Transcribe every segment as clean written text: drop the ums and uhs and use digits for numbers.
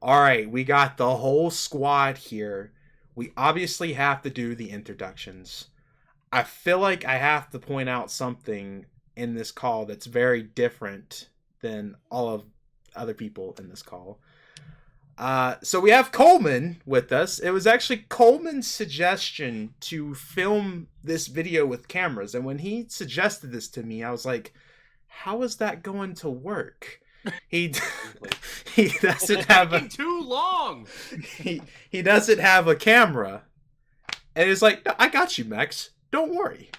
All right, we got the whole squad here. We obviously have to do the introductions. I feel like I have to point out something in this call that's very different than all of other people in this call. So we have Coleman with us. It was actually Coleman's suggestion to film this video with cameras, and when he suggested this to me, I was like, "How is that going to work?" He he doesn't have a too long. he doesn't have a camera, and it's like, no, I got you, Max. Don't worry.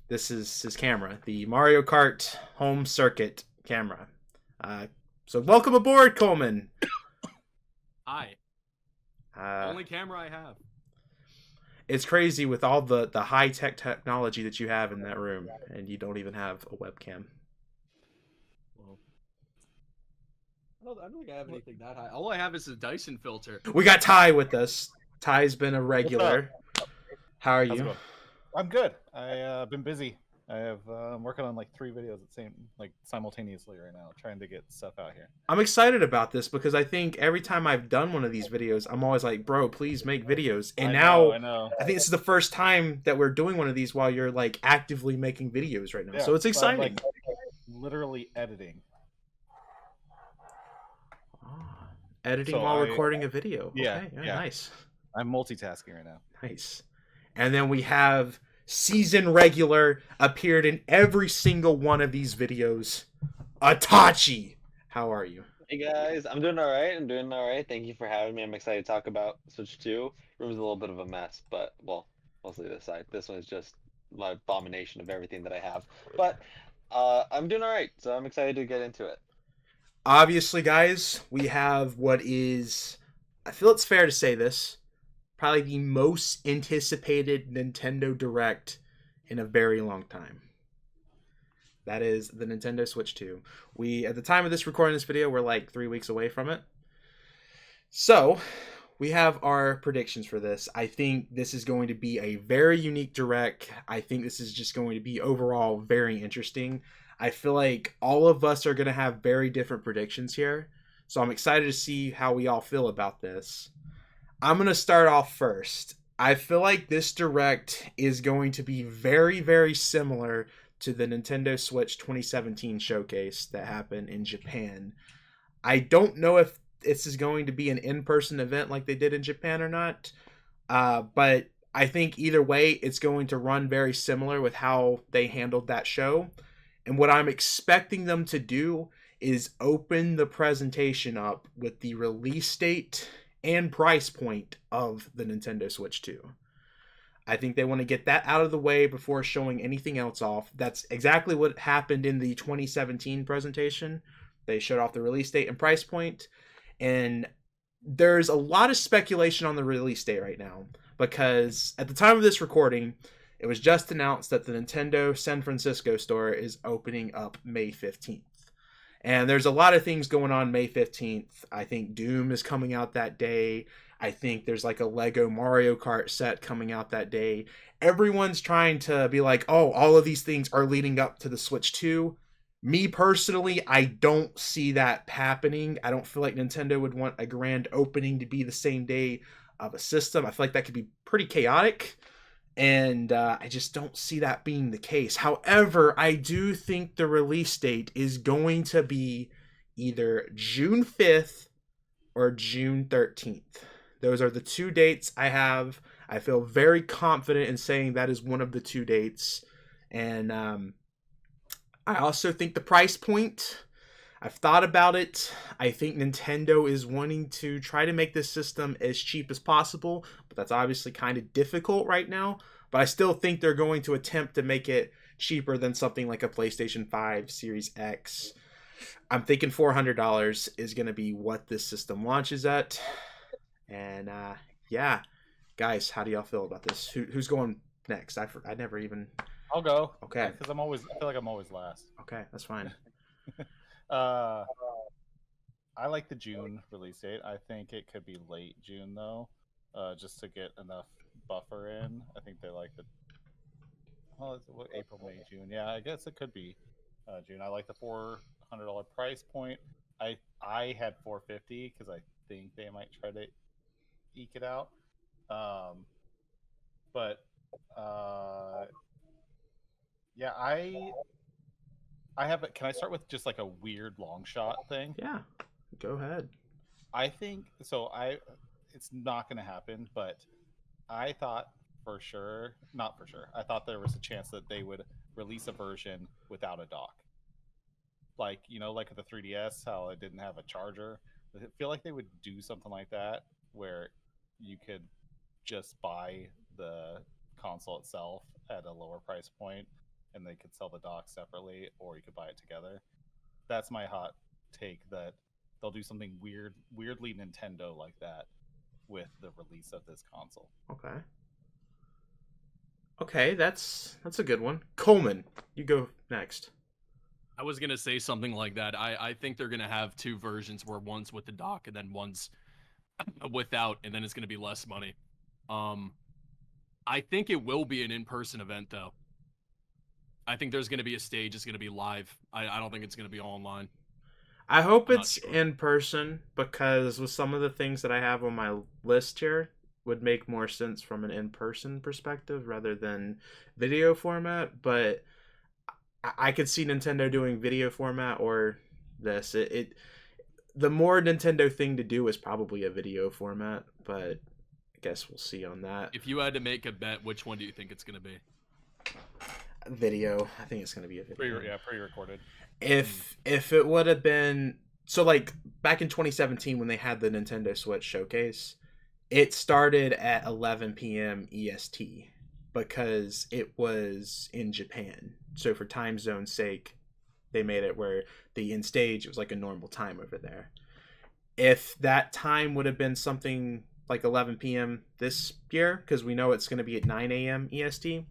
This is his camera, the Mario Kart home circuit camera. So welcome aboard, Coleman. Hi. Only camera I have. It's crazy with all the high tech technology that you have in that room, and you don't even have a webcam. Well, I don't think I have anything that high. All I have is a Dyson filter. We got Ty with us. Ty's been a regular. How are you? I'm good. I've been busy. I'm working on like 3 videos at the same, simultaneously right now, trying to get stuff out here. I'm excited about this because I think every time I've done one of these videos, I'm always like, bro, please make videos. And I know. I think this is the first time that we're doing one of these while you're like actively making videos right now. Yeah, so it's exciting. I'm literally editing. Editing while recording a video. Yeah, okay. Yeah, nice. I'm multitasking right now. Nice. And then we have season regular, appeared in every single one of these videos, Itachi. How are you? Hey guys, I'm doing all right. Thank you for having me. I'm excited to talk about Switch 2. Room's a little bit of a mess, but, well, mostly this side. This one is just my abomination of everything that I have. But I'm doing all right, so I'm excited to get into it. Obviously, guys, we have what is, I feel it's fair to say this, probably the most anticipated Nintendo Direct in a very long time. That is the Nintendo Switch 2. We, at the time of this recording this video, we're like 3 weeks away from it. So, we have our predictions for this. I think this is going to be a very unique Direct. I think this is just going to be overall very interesting. I feel like all of us are going to have very different predictions here. So I'm excited to see how we all feel about this. I'm going to start off first. I feel like this Direct is going to be very, very similar to the Nintendo Switch 2017 showcase that happened in Japan. I don't know if this is going to be an in-person event like they did in Japan or not, but I think either way, it's going to run very similar with how they handled that show. And what I'm expecting them to do is open the presentation up with the release date and price point of the Nintendo Switch 2. I think they want to get that out of the way before showing anything else off. That's exactly what happened in the 2017 presentation. They showed off the release date and price point. And there's a lot of speculation on the release date right now because at the time of this recording, it was just announced that the Nintendo San Francisco store is opening up May 15th. And there's a lot of things going on May 15th. I think Doom is coming out that day. I think there's like a Lego Mario Kart set coming out that day. Everyone's trying to be like, oh, all of these things are leading up to the Switch 2. Me personally, I don't see that happening. I don't feel like Nintendo would want a grand opening to be the same day of a system. I feel like that could be pretty chaotic. And I just don't see that being the case. However, I do think the release date is going to be either June 5th or June 13th. Those are the 2 dates I have. I feel very confident in saying that is one of the 2 dates. And I also think the price point, I've thought about it. I think Nintendo is wanting to try to make this system as cheap as possible, but that's obviously kind of difficult right now. But I still think they're going to attempt to make it cheaper than something like a PlayStation 5 Series X. I'm thinking $400 is going to be what this system launches at. And yeah, guys, how do y'all feel about this? Who's going next? I never even... I'll go. Okay. Because I feel like I'm always last. Okay, that's fine. I like the June release date. I think it could be late June though, just to get enough buffer in. I think they like the April, May, June. Yeah, I guess it could be June. I like the $400 price point. I had 450 because I think they might try to eke it out. But yeah, I have. Can I start with just like a weird long shot thing? Yeah, go ahead. I think so. It's not going to happen, but I thought for sure, not for sure. I thought there was a chance that they would release a version without a dock, like like the 3DS, how it didn't have a charger. I feel like they would do something like that where you could just buy the console itself at a lower price point, and they could sell the dock separately, or you could buy it together. That's my hot take, that they'll do something weirdly Nintendo like that with the release of this console. Okay, that's a good one. Coleman, you go next. I was gonna say something like that. I think they're gonna have two versions, where one's with the dock and then one's without, and then it's gonna be less money. I think it will be an in-person event, though. I think there's gonna be a stage. It's gonna be live. I don't think it's gonna be all online. I hope I'm it's not sure. in person, because with some of the things that I have on my list here would make more sense from an in-person perspective rather than video format. But I could see Nintendo doing video format or this. The more Nintendo thing to do is probably a video format, but I guess we'll see on that. If you had to make a bet, which one do you think it's gonna be? Video. I think it's going to be a video. Pre-recorded. If it would have been, so like back in 2017 when they had the Nintendo Switch showcase, it started at 11 p.m. EST because it was in Japan. So for time zone's sake, they made it where the in stage, it was like a normal time over there. If that time would have been something like 11 p.m. this year, because we know it's going to be at 9 a.m. EST,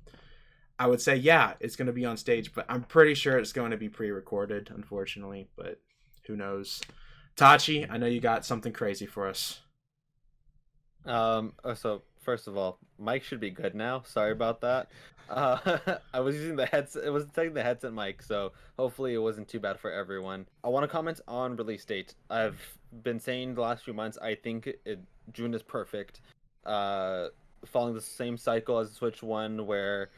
I would say, yeah, it's going to be on stage, but I'm pretty sure it's going to be pre-recorded, unfortunately, but who knows. Tachi, I know you got something crazy for us. So first of all, mic should be good now. Sorry about that. I was using the headset. It was taking the headset mic, so hopefully it wasn't too bad for everyone. I want to comment on release date. I've been saying the last few months, I think June is perfect. Following the same cycle as the Switch One, where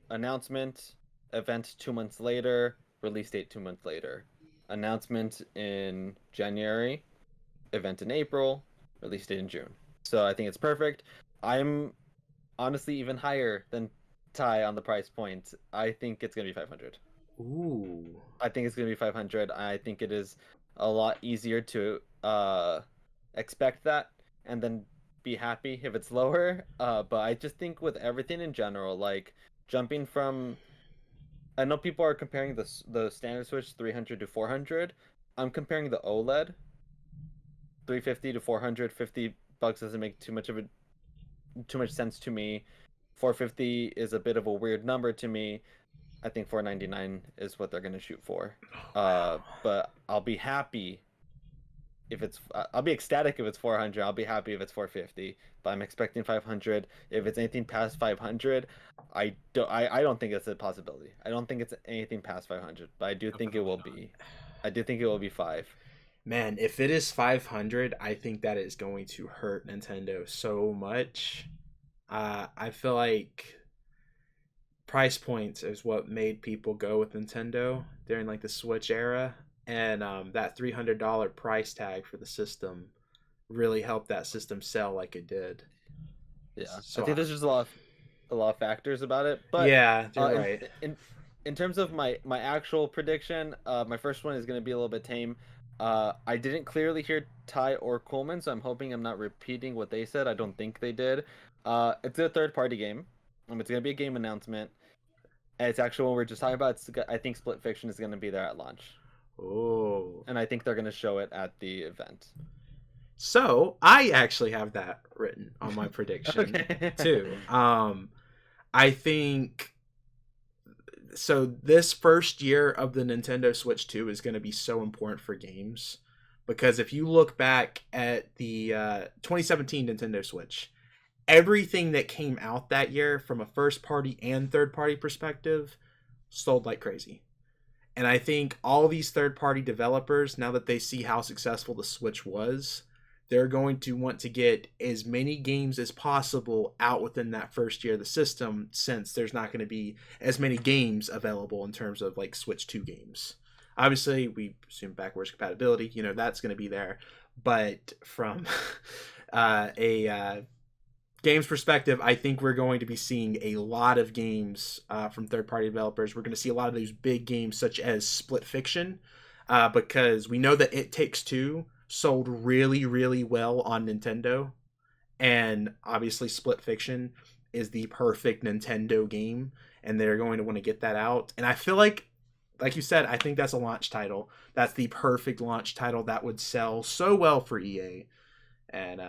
announcement, event 2 months later, release date 2 months later. Announcement in January, event in April, release date in June. So I think it's perfect. I'm honestly even higher than Ty on the price point. I think it's going to be 500. Ooh. I think it's going to be 500. I think it is a lot easier to expect that and then be happy if it's lower. But I just think with everything in general, like jumping from, I know people are comparing the standard Switch 300 to 400. I'm comparing the OLED 350 to 450 bucks doesn't make too much sense to me. 450 is a bit of a weird number to me. I think 499 is what they're gonna shoot for. But I'll be happy if it's. I'll be ecstatic if it's 400. I'll be happy if it's 450. But I'm expecting 500. If it's anything past 500, I don't think it's a possibility. I don't think it's anything past 500. But I do think it will be. I do think it will be 5. Man, if it is 500, I think that is going to hurt Nintendo so much. I feel like price points is what made people go with Nintendo during like the Switch era, and that $300 price tag for the system really helped that system sell like it did. Yeah, So I think there's just a lot of factors about it. But yeah, you're right. In terms of my actual prediction, my first one is going to be a little bit tame. I didn't clearly hear Ty or Coleman, so I'm hoping I'm not repeating what they said. I don't think they did. It's a third-party game. It's going to be a game announcement. And it's actually what we're just talking about. I think Split Fiction is going to be there at launch. Oh. And I think they're going to show it at the event. So, I actually have that written on my prediction, too. I think... So this first year of the Nintendo Switch 2 is going to be so important for games, because if you look back at the 2017 Nintendo Switch, everything that came out that year from a first party and third party perspective sold like crazy. And I think all these third-party developers, now that they see how successful the Switch was, they're going to want to get as many games as possible out within that first year of the system, since there's not going to be as many games available in terms of like Switch 2 games. Obviously, we assume backwards compatibility, that's going to be there. But from a games perspective, I think we're going to be seeing a lot of games from third-party developers. We're going to see a lot of those big games such as Split Fiction, because we know that It Takes Two sold really, really well on Nintendo. And obviously Split Fiction is the perfect Nintendo game, and they're going to want to get that out. And I feel like you said, I think that's a launch title. That's the perfect launch title that would sell so well for EA. And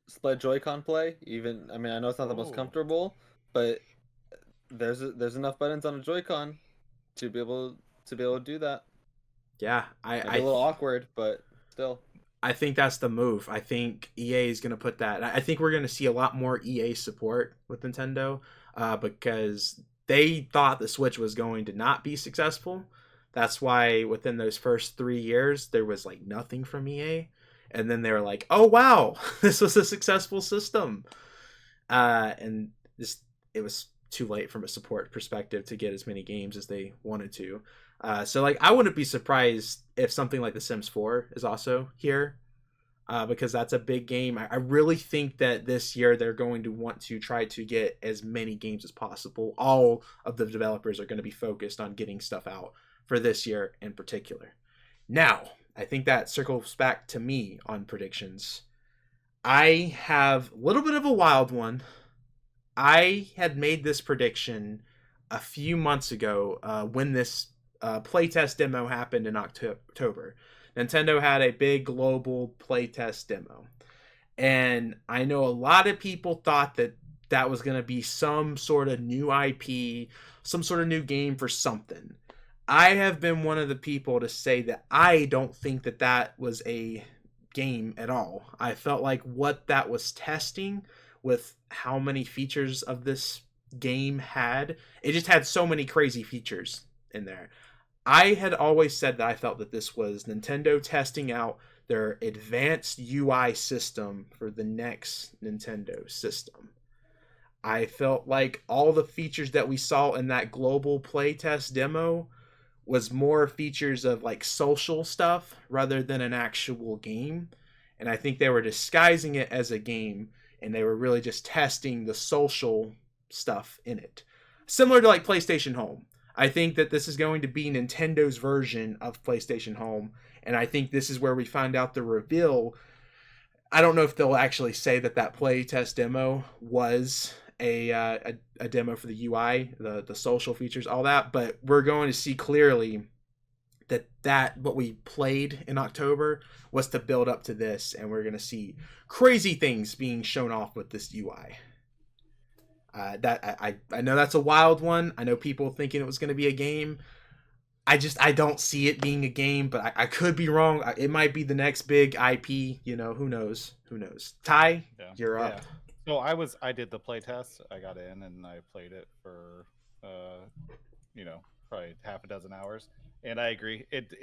split Joy-Con play. Even I know it's not the most comfortable, but there's enough buttons on a Joy-Con to be able to do that. Yeah, Might be a little awkward, but still. I think that's the move. I think EA is going to put that. I think we're going to see a lot more EA support with Nintendo, because they thought the Switch was going to not be successful. That's why within those first 3 years, there was like nothing from EA. And then they were like, oh, wow, this was a successful system. And it was too late from a support perspective to get as many games as they wanted to. So like, I wouldn't be surprised if something like The Sims 4 is also here, because that's a big game. I really think that this year they're going to want to try to get as many games as possible. All of the developers are going to be focused on getting stuff out for this year in particular. Now, I think that circles back to me on predictions. I have a little bit of a wild one. I had made this prediction a few months ago when this playtest demo happened in October. Nintendo had a big global playtest demo. And I know a lot of people thought that that was going to be some sort of new IP, some sort of new game for something. I have been one of the people to say that I don't think that that was a game at all. I felt like what that was testing with how many features of this game had, it just had so many crazy features in there. I had always said that I felt that this was Nintendo testing out their advanced UI system for the next Nintendo system. I felt like all the features that we saw in that global playtest demo was more features of like social stuff rather than an actual game. And I think they were disguising it as a game, and they were really just testing the social stuff in it. Similar to like PlayStation Home. I think that this is going to be Nintendo's version of PlayStation Home, and I think this is where we find out the reveal. I don't know if they'll actually say that playtest demo was a demo for the UI, the social features, all that, but we're going to see clearly that what we played in October was to build up to this, and we're going to see crazy things being shown off with this UI. I know that's a wild one. I know people thinking it was going to be a game. I don't see it being a game, but I could be wrong. It might be the next big IP. Who knows? Ty, you're up. So I did the play test. I got in and I played it for, probably half a dozen hours. And I agree. It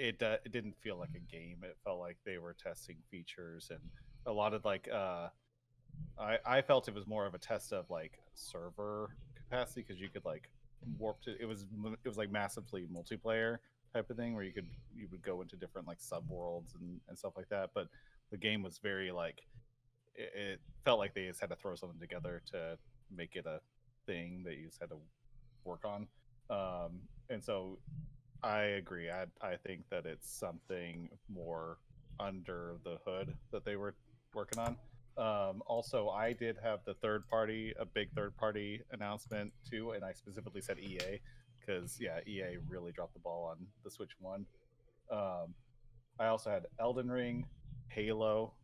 didn't feel like a game. It felt like they were testing features and a lot of like. I felt it was more of a test of like server capacity because you could like warp to. It was like massively multiplayer type of thing where you would go into different like subworlds and stuff like that. But the game was very like. It felt like they just had to throw something together to make it a thing that you just had to work on. And so I agree. I think that it's something more under the hood that they were working on. Also, I did have a big third party announcement too, and I specifically said EA because EA really dropped the ball on the Switch 1. I also had Elden Ring, Halo,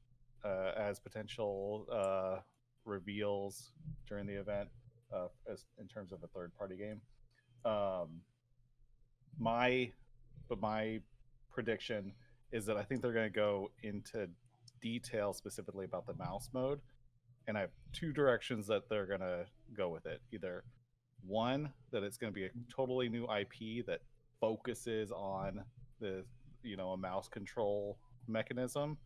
as potential reveals during the event, as in terms of a third-party game. My prediction is that I think they're going to go into detail specifically about the mouse mode, and I have two directions that they're going to go with it. Either one, that it's going to be a totally new IP that focuses on the a mouse control mechanism,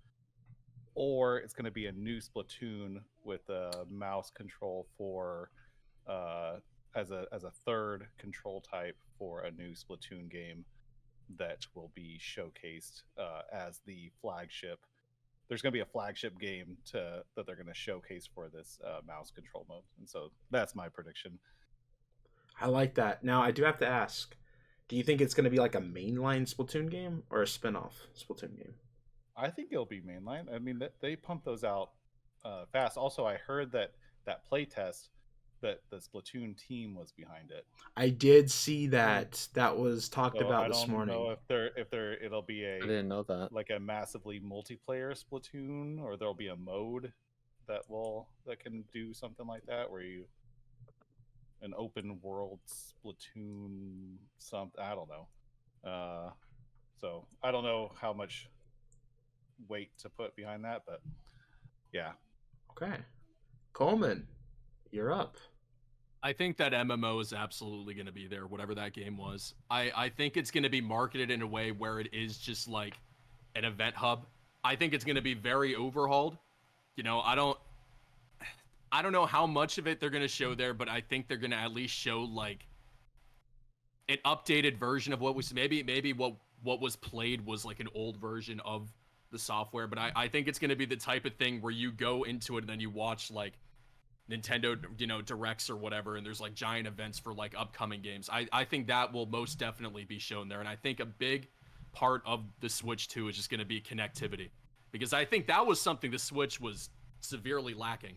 or it's going to be a new Splatoon with a mouse control for as a third control type for a new Splatoon game that will be showcased as the flagship. There's going to be a flagship game that they're going to showcase for this mouse control mode, and so that's my prediction. I like that. Now I do have to ask: do you think it's going to be like a mainline Splatoon game or a spin-off Splatoon game? I think it'll be mainline. I mean, they pump those out fast. Also, I heard that playtest that the Splatoon team was behind it. I did see that. That was talked So about I this don't morning. know if it'll be I didn't know that. like a massively multiplayer Splatoon, or there'll be a mode that can do something like that, where you an open world Splatoon something. I don't know. So I don't know how much weight to put behind that, but yeah. Okay, Coleman, you're up. I think that MMO is absolutely going to be there, whatever that game was. I think it's going to be marketed in a way where it is just like an event hub. I think it's going to be very overhauled. I don't know how much of it they're going to show there, but I think they're going to at least show like an updated version of what was maybe what was played was like an old version of the software. But I think it's going to be the type of thing where you go into it and then you watch like Nintendo, directs or whatever, and there's like giant events for like upcoming games. I think that will most definitely be shown there, and I think a big part of the Switch 2 is just going to be connectivity, because I think that was something the Switch was severely lacking.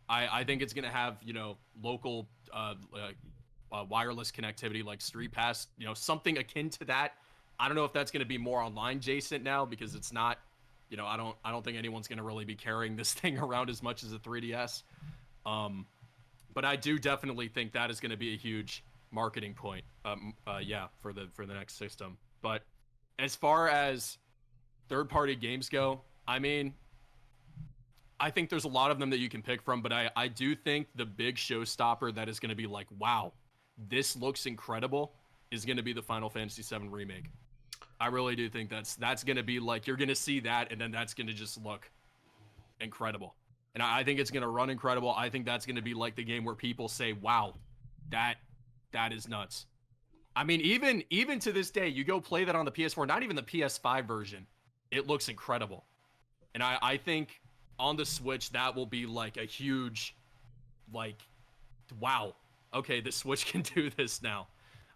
I think it's going to have local wireless connectivity like Street Pass, something akin to that. I don't know if that's going to be more online adjacent now, because it's not. I don't think anyone's going to really be carrying this thing around as much as a 3DS. But I do definitely think that is going to be a huge marketing point. For the next system. But as far as third-party games go, I mean, I think there's a lot of them that you can pick from, but I do think the big showstopper that is going to be like, wow, this looks incredible, is going to be the Final Fantasy VII Remake. I really do think that's going to be like, you're going to see that, and then that's going to just look incredible. And I think it's going to run incredible. I think that's going to be like the game where people say, wow, that is nuts. I mean, even to this day, you go play that on the PS4, not even the PS5 version, it looks incredible. And I think on the Switch, that will be like a huge, like, wow, okay, the Switch can do this now.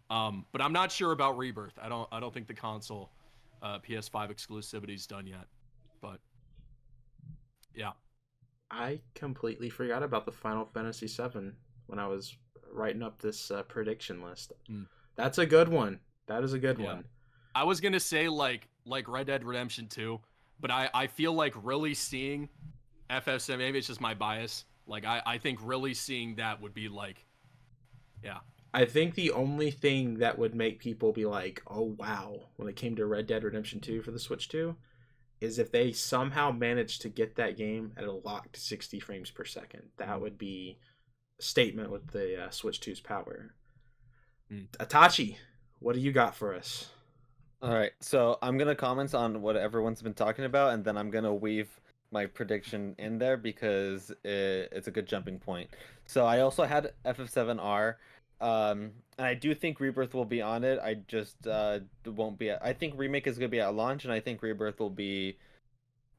But I'm not sure about Rebirth. I don't think the console PS5 exclusivity is done yet. But yeah. I completely forgot about the Final Fantasy VII when I was writing up this prediction list. That's a good one. That is a good one. I was gonna say like Red Dead Redemption 2, but I feel like really seeing FF7, maybe it's just my bias. Like I think really seeing that would be like, yeah. I think the only thing that would make people be like, oh wow, when it came to Red Dead Redemption 2 for the Switch 2, is if they somehow managed to get that game at a locked 60 frames per second. That would be a statement with the Switch 2's power. Itachi, what do you got for us? All right, so I'm going to comment on what everyone's been talking about, and then I'm going to weave my prediction in there because it's a good jumping point. So I also had FF7R, and I do think Rebirth will be on it. I just won't be I think Remake is going to be at launch, and I think Rebirth will be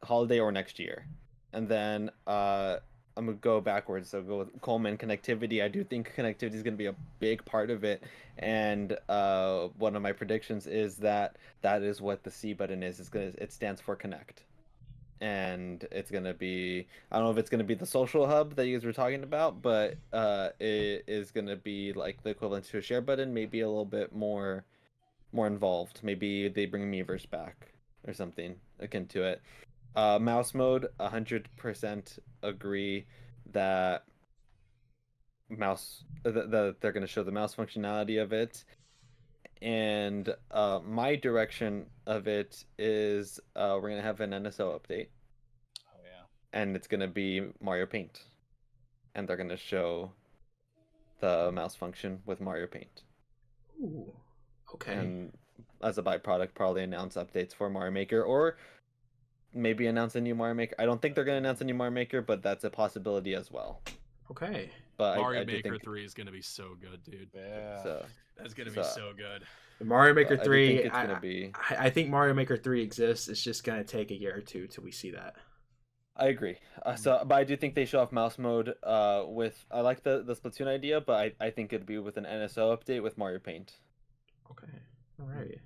holiday or next year. And then I'm going to go backwards. So go with Coleman, connectivity. I do think connectivity is going to be a big part of it. And one of my predictions is that is what the C button is. It stands for connect. And it's going to be, I don't know if it's going to be the social hub that you guys were talking about, but it is going to be like the equivalent to a share button, maybe a little bit more involved. Maybe they bring Miiverse back or something akin to it. Mouse mode, 100% agree that that they're going to show the mouse functionality of it. And my direction of it is we're going to have an NSO update. Oh, yeah. And it's going to be Mario Paint. And they're going to show the mouse function with Mario Paint. Ooh, okay. And as a byproduct, probably announce updates for Mario Maker, or maybe announce a new Mario Maker. I don't think they're going to announce a new Mario Maker, but that's a possibility as well. Okay. But Mario I do Maker think 3 is gonna be so good, dude. Yeah. so. That's gonna be So- so good. The Mario Maker I do 3, think it's gonna be. I think Mario Maker 3 exists. It's just going to take a year or two till we see that. I agree. But I do think they show off mouse mode. With I like the Splatoon idea, but I think it'd be with an NSO update with Mario Paint. Okay. All right.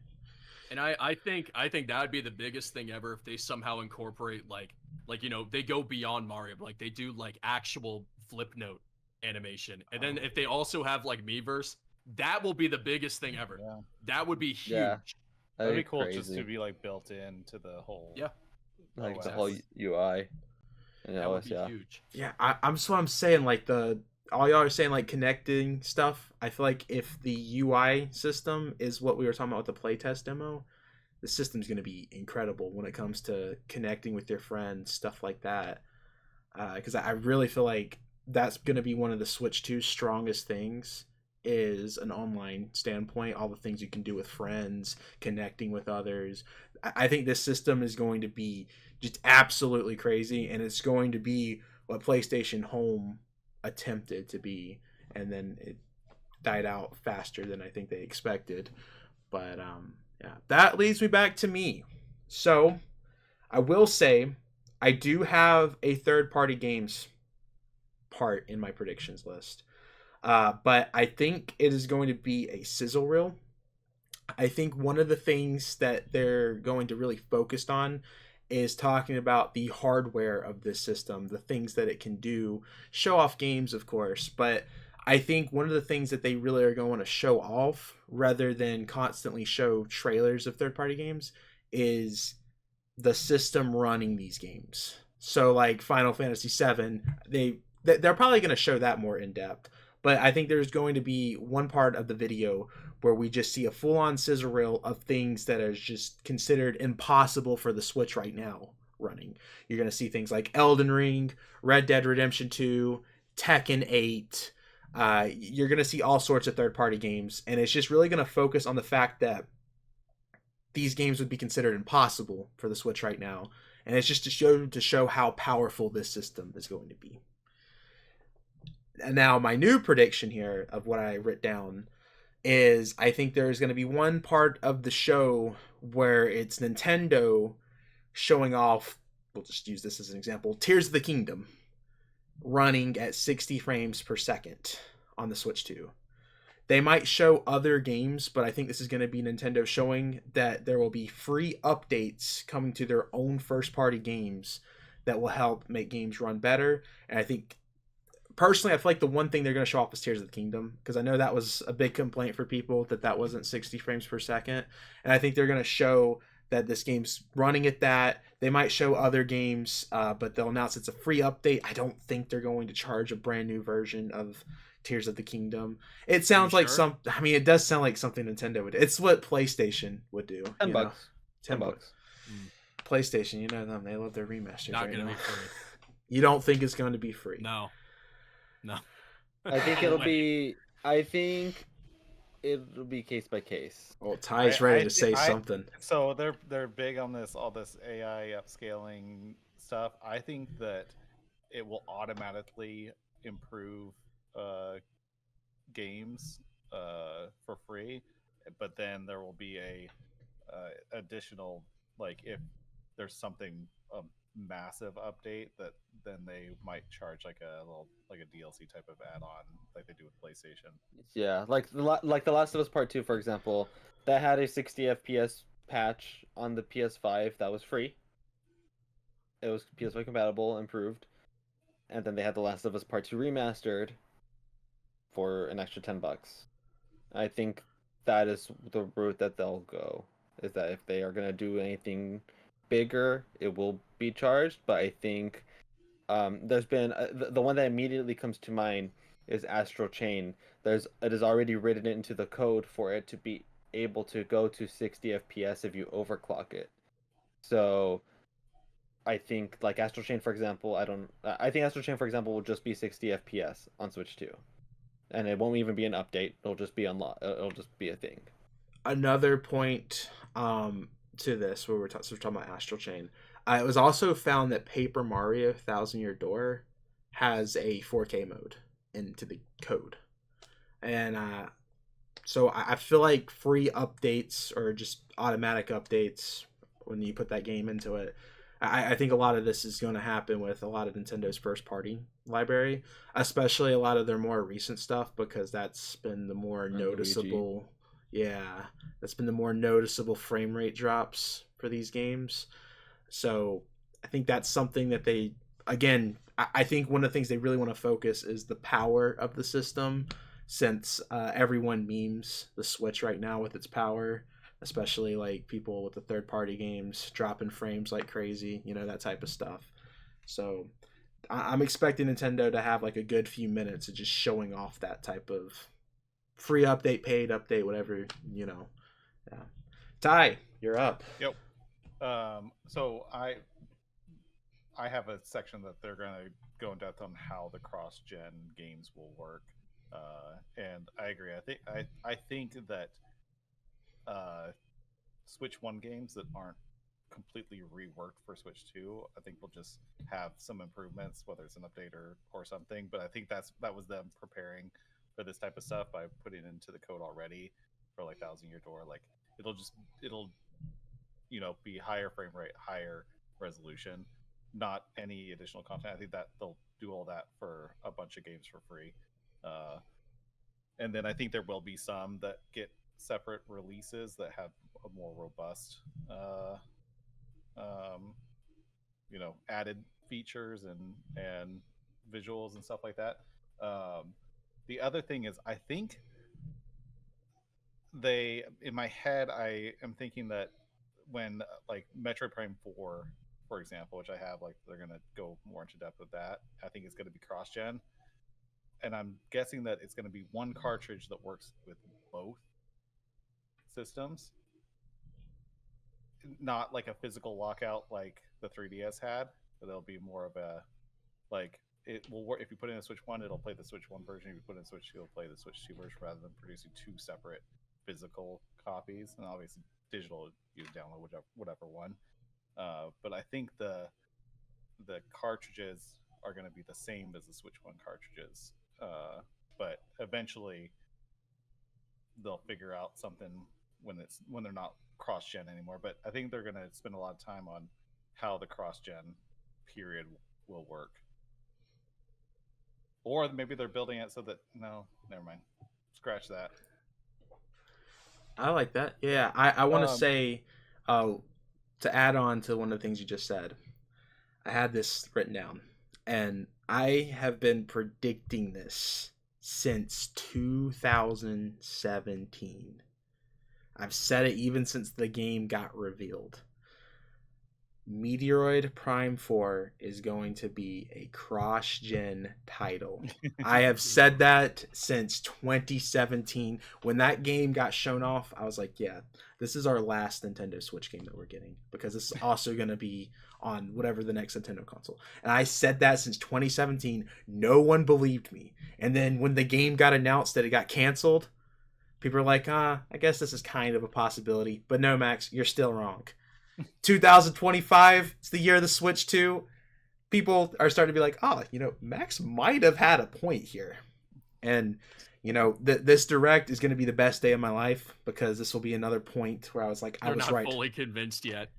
And I think that would be the biggest thing ever if they somehow incorporate like they go beyond Mario, like they do like actual flip note animation, and then if they also have like Miiverse, that will be the biggest thing ever. Yeah. That would be huge. Yeah. That'd be cool just to be like built into the whole. Yeah. Like the OS. whole UI. And That would OS, be yeah. huge. Yeah, I'm saying like all y'all are saying like connecting stuff. I feel like if the UI system is what we were talking about with the playtest demo, the system's going to be incredible when it comes to connecting with your friends, stuff like that. Because I really feel like that's going to be one of the Switch 2's strongest things is an online standpoint, all the things you can do with friends, connecting with others. I think this system is going to be just absolutely crazy, and it's going to be what PlayStation Home attempted to be, and then it died out faster than I think they expected. But yeah, that leads me back to me. So I will say I do have a third-party games part in my predictions list. But I think it is going to be a sizzle reel. I think one of the things that they're going to really focus on is talking about the hardware of this system, the things that it can do, show off games, of course, but I think one of the things that they really are going to show off rather than constantly show trailers of third-party games is the system running these games. So like Final Fantasy VII, they're probably going to show that more in depth. But I think there's going to be one part of the video where we just see a full-on sizzle reel of things that are just considered impossible for the Switch right now running. You're going to see things like Elden Ring, Red Dead Redemption 2, Tekken 8. You're going to see all sorts of third-party games, and it's just really going to focus on the fact that these games would be considered impossible for the Switch right now. And it's just to show how powerful this system is going to be. And now my new prediction here of what I wrote down is I think there's going to be one part of the show where it's Nintendo showing off, we'll just use this as an example, Tears of the Kingdom running at 60 frames per second on the Switch 2. They might show other games, but I think this is going to be Nintendo showing that there will be free updates coming to their own first-party games that will help make games run better. And I think personally, I feel like the one thing they're going to show off is Tears of the Kingdom, because I know that was a big complaint for people that wasn't 60 frames per second. And I think they're going to show that this game's running at that. They might show other games, but they'll announce it's a free update. I don't think they're going to charge a brand new version of Tears of the Kingdom. It sounds like sure? it does sound like something Nintendo would do. It's what PlayStation would do. $10. $10. $10. PlayStation, you know them. They love their remasters. Not right gonna now. be free. You don't think it's going to be free? No. I think it'll be. I think it'll be case by case. Well, Ty's ready to say I- something. So they're big on all this AI upscaling stuff. I think that it will automatically improve games for free, but then there will be a additional, like, if there's something massive update, that then they might charge like a little, like a DLC type of add-on like they do with PlayStation. Yeah, like The Last of Us Part 2, for example, that had a 60 FPS patch on the PS5 that was free. It was PS5 compatible, improved, and then they had The Last of Us Part 2 remastered for an extra $10. I think that is the route that they'll go. Is that if they are gonna do anything bigger, it will be charged. But I think there's been the one that immediately comes to mind is Astral Chain. It is already written into the code for it to be able to go to 60 FPS if you overclock it. So I think like Astral Chain, for example, I think Astral Chain, for example, will just be 60 FPS on Switch 2, and it won't even be an update. It'll just be it'll just be a thing. another point to this where we're talking about Astral Chain. It was also found that Paper Mario Thousand Year Door has a 4K mode into the code, and so I feel like free updates or just automatic updates when you put that game into it. I think a lot of this is going to happen with a lot of Nintendo's first party library, especially a lot of their more recent stuff, because that's been the more noticeable. Yeah, that's been the more noticeable frame rate drops for these games. So I think that's something that they, again, I think one of the things they really want to focus is the power of the system, since everyone memes the Switch right now with its power, especially like people with the third party games dropping frames like crazy, that type of stuff. So I'm expecting Nintendo to have like a good few minutes of just showing off that type of free update, paid update, whatever. Yeah. Ty, you're up. Yep. So I have a section that they're going to go in depth on how the cross-gen games will work, and I agree. I think that Switch 1 games that aren't completely reworked for Switch 2, I think we'll just have some improvements, whether it's an update or something. But I think that was them preparing for this type of stuff by putting it into the code already for like Thousand Year Door. Like it'll be higher frame rate, higher resolution, not any additional content. I think that they'll do all that for a bunch of games for free. And then I think there will be some that get separate releases that have a more robust added features and visuals and stuff like that. The other thing is, I think in my head, I am thinking that when like Metroid Prime 4, for example, which I have, like they're gonna go more into depth with that. I think it's gonna be cross-gen, and I'm guessing that it's gonna be one cartridge that works with both systems, not like a physical lockout like the 3DS had, but it'll be more of a like it will work. If you put in a Switch 1, it'll play the Switch 1 version. If you put in a Switch 2, it'll play the Switch 2 version, rather than producing two separate physical copies. And obviously digital, you download whatever one. But I think the cartridges are going to be the same as the Switch 1 cartridges, but eventually they'll figure out something when they're not cross-gen anymore. But I think they're going to spend a lot of time on how the cross-gen period will work. Or maybe they're building it so that no, never mind, scratch that. I like that. Yeah, I want to say, to add on to one of the things you just said, I had this written down, and I have been predicting this since 2017. I've said it even since the game got revealed. Meteoroid Prime 4 is going to be a cross-gen title. I have said that since 2017. When that game got shown off, I was like, yeah, this is our last Nintendo Switch game that we're getting, because this is also going to be on whatever the next Nintendo console. And I said that since 2017. No one believed me. And then when the game got announced that it got canceled, people are like, I guess this is kind of a possibility. But no, Max, you're still wrong. 2025, it's the year of the Switch 2. People are starting to be like, Max might have had a point here. And, this Direct is going to be the best day of my life, because this will be another point where I was like, I was right. Not fully convinced yet.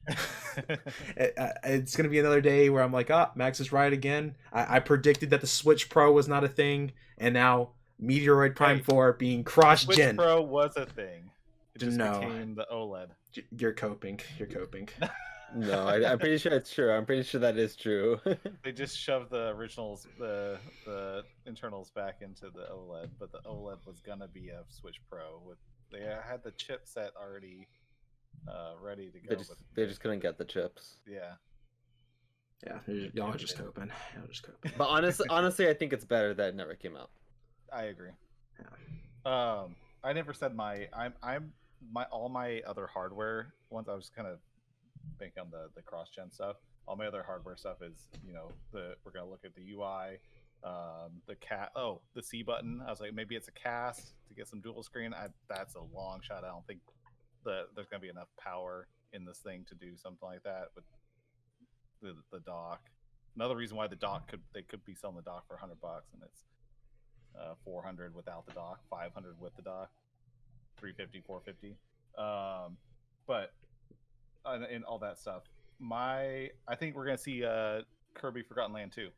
It's going to be another day where I'm like, Max is right again. I predicted that the Switch Pro was not a thing, and now Meteoroid Prime 4 being cross-gen. Switch Pro was a thing. It just became the OLED. You're coping. No, I'm pretty sure it's true. I'm pretty sure that is true. They just shoved the originals, the internals back into the OLED, but the OLED was gonna be a Switch Pro. They had the chipset already ready to go. They just couldn't get the chips. Yeah. Yeah, y'all are just coping. But honestly, I think it's better that it never came out. I agree. Yeah. I never said all my other hardware ones. I was kind of banking on the cross-gen stuff. All my other hardware stuff is, we're gonna look at the UI, the C button. I was like, maybe it's a cast to get some dual screen. That's a long shot. I don't think there's gonna be enough power in this thing to do something like that with the dock. Another reason why they could be selling the dock for $100, and it's 400 without the dock, 500 with the dock, 350, 450. But and all that stuff. I think we're gonna see Kirby Forgotten Land 2.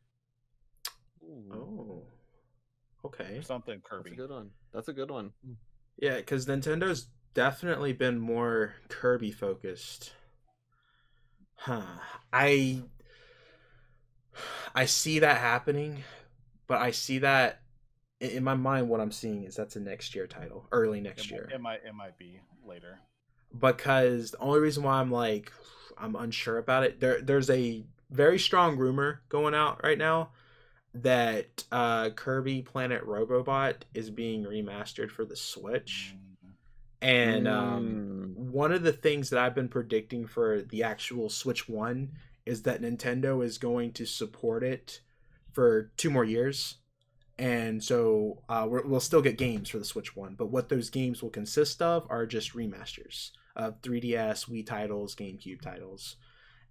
Oh, okay. Something Kirby. That's a good one. That's a good one. Yeah, because Nintendo's definitely been more Kirby focused. Huh. I see that happening, but I see that in my mind. What I'm seeing is that's a next year title, early next year. It might be later. Because the only reason why I'm unsure about it, there's a very strong rumor going out right now that Kirby Planet Robobot is being remastered for the Switch. And one of the things that I've been predicting for the actual Switch 1 is that Nintendo is going to support it for 2 more years. And so we'll still get games for the Switch 1, but what those games will consist of are just remasters of 3DS, Wii titles, GameCube titles.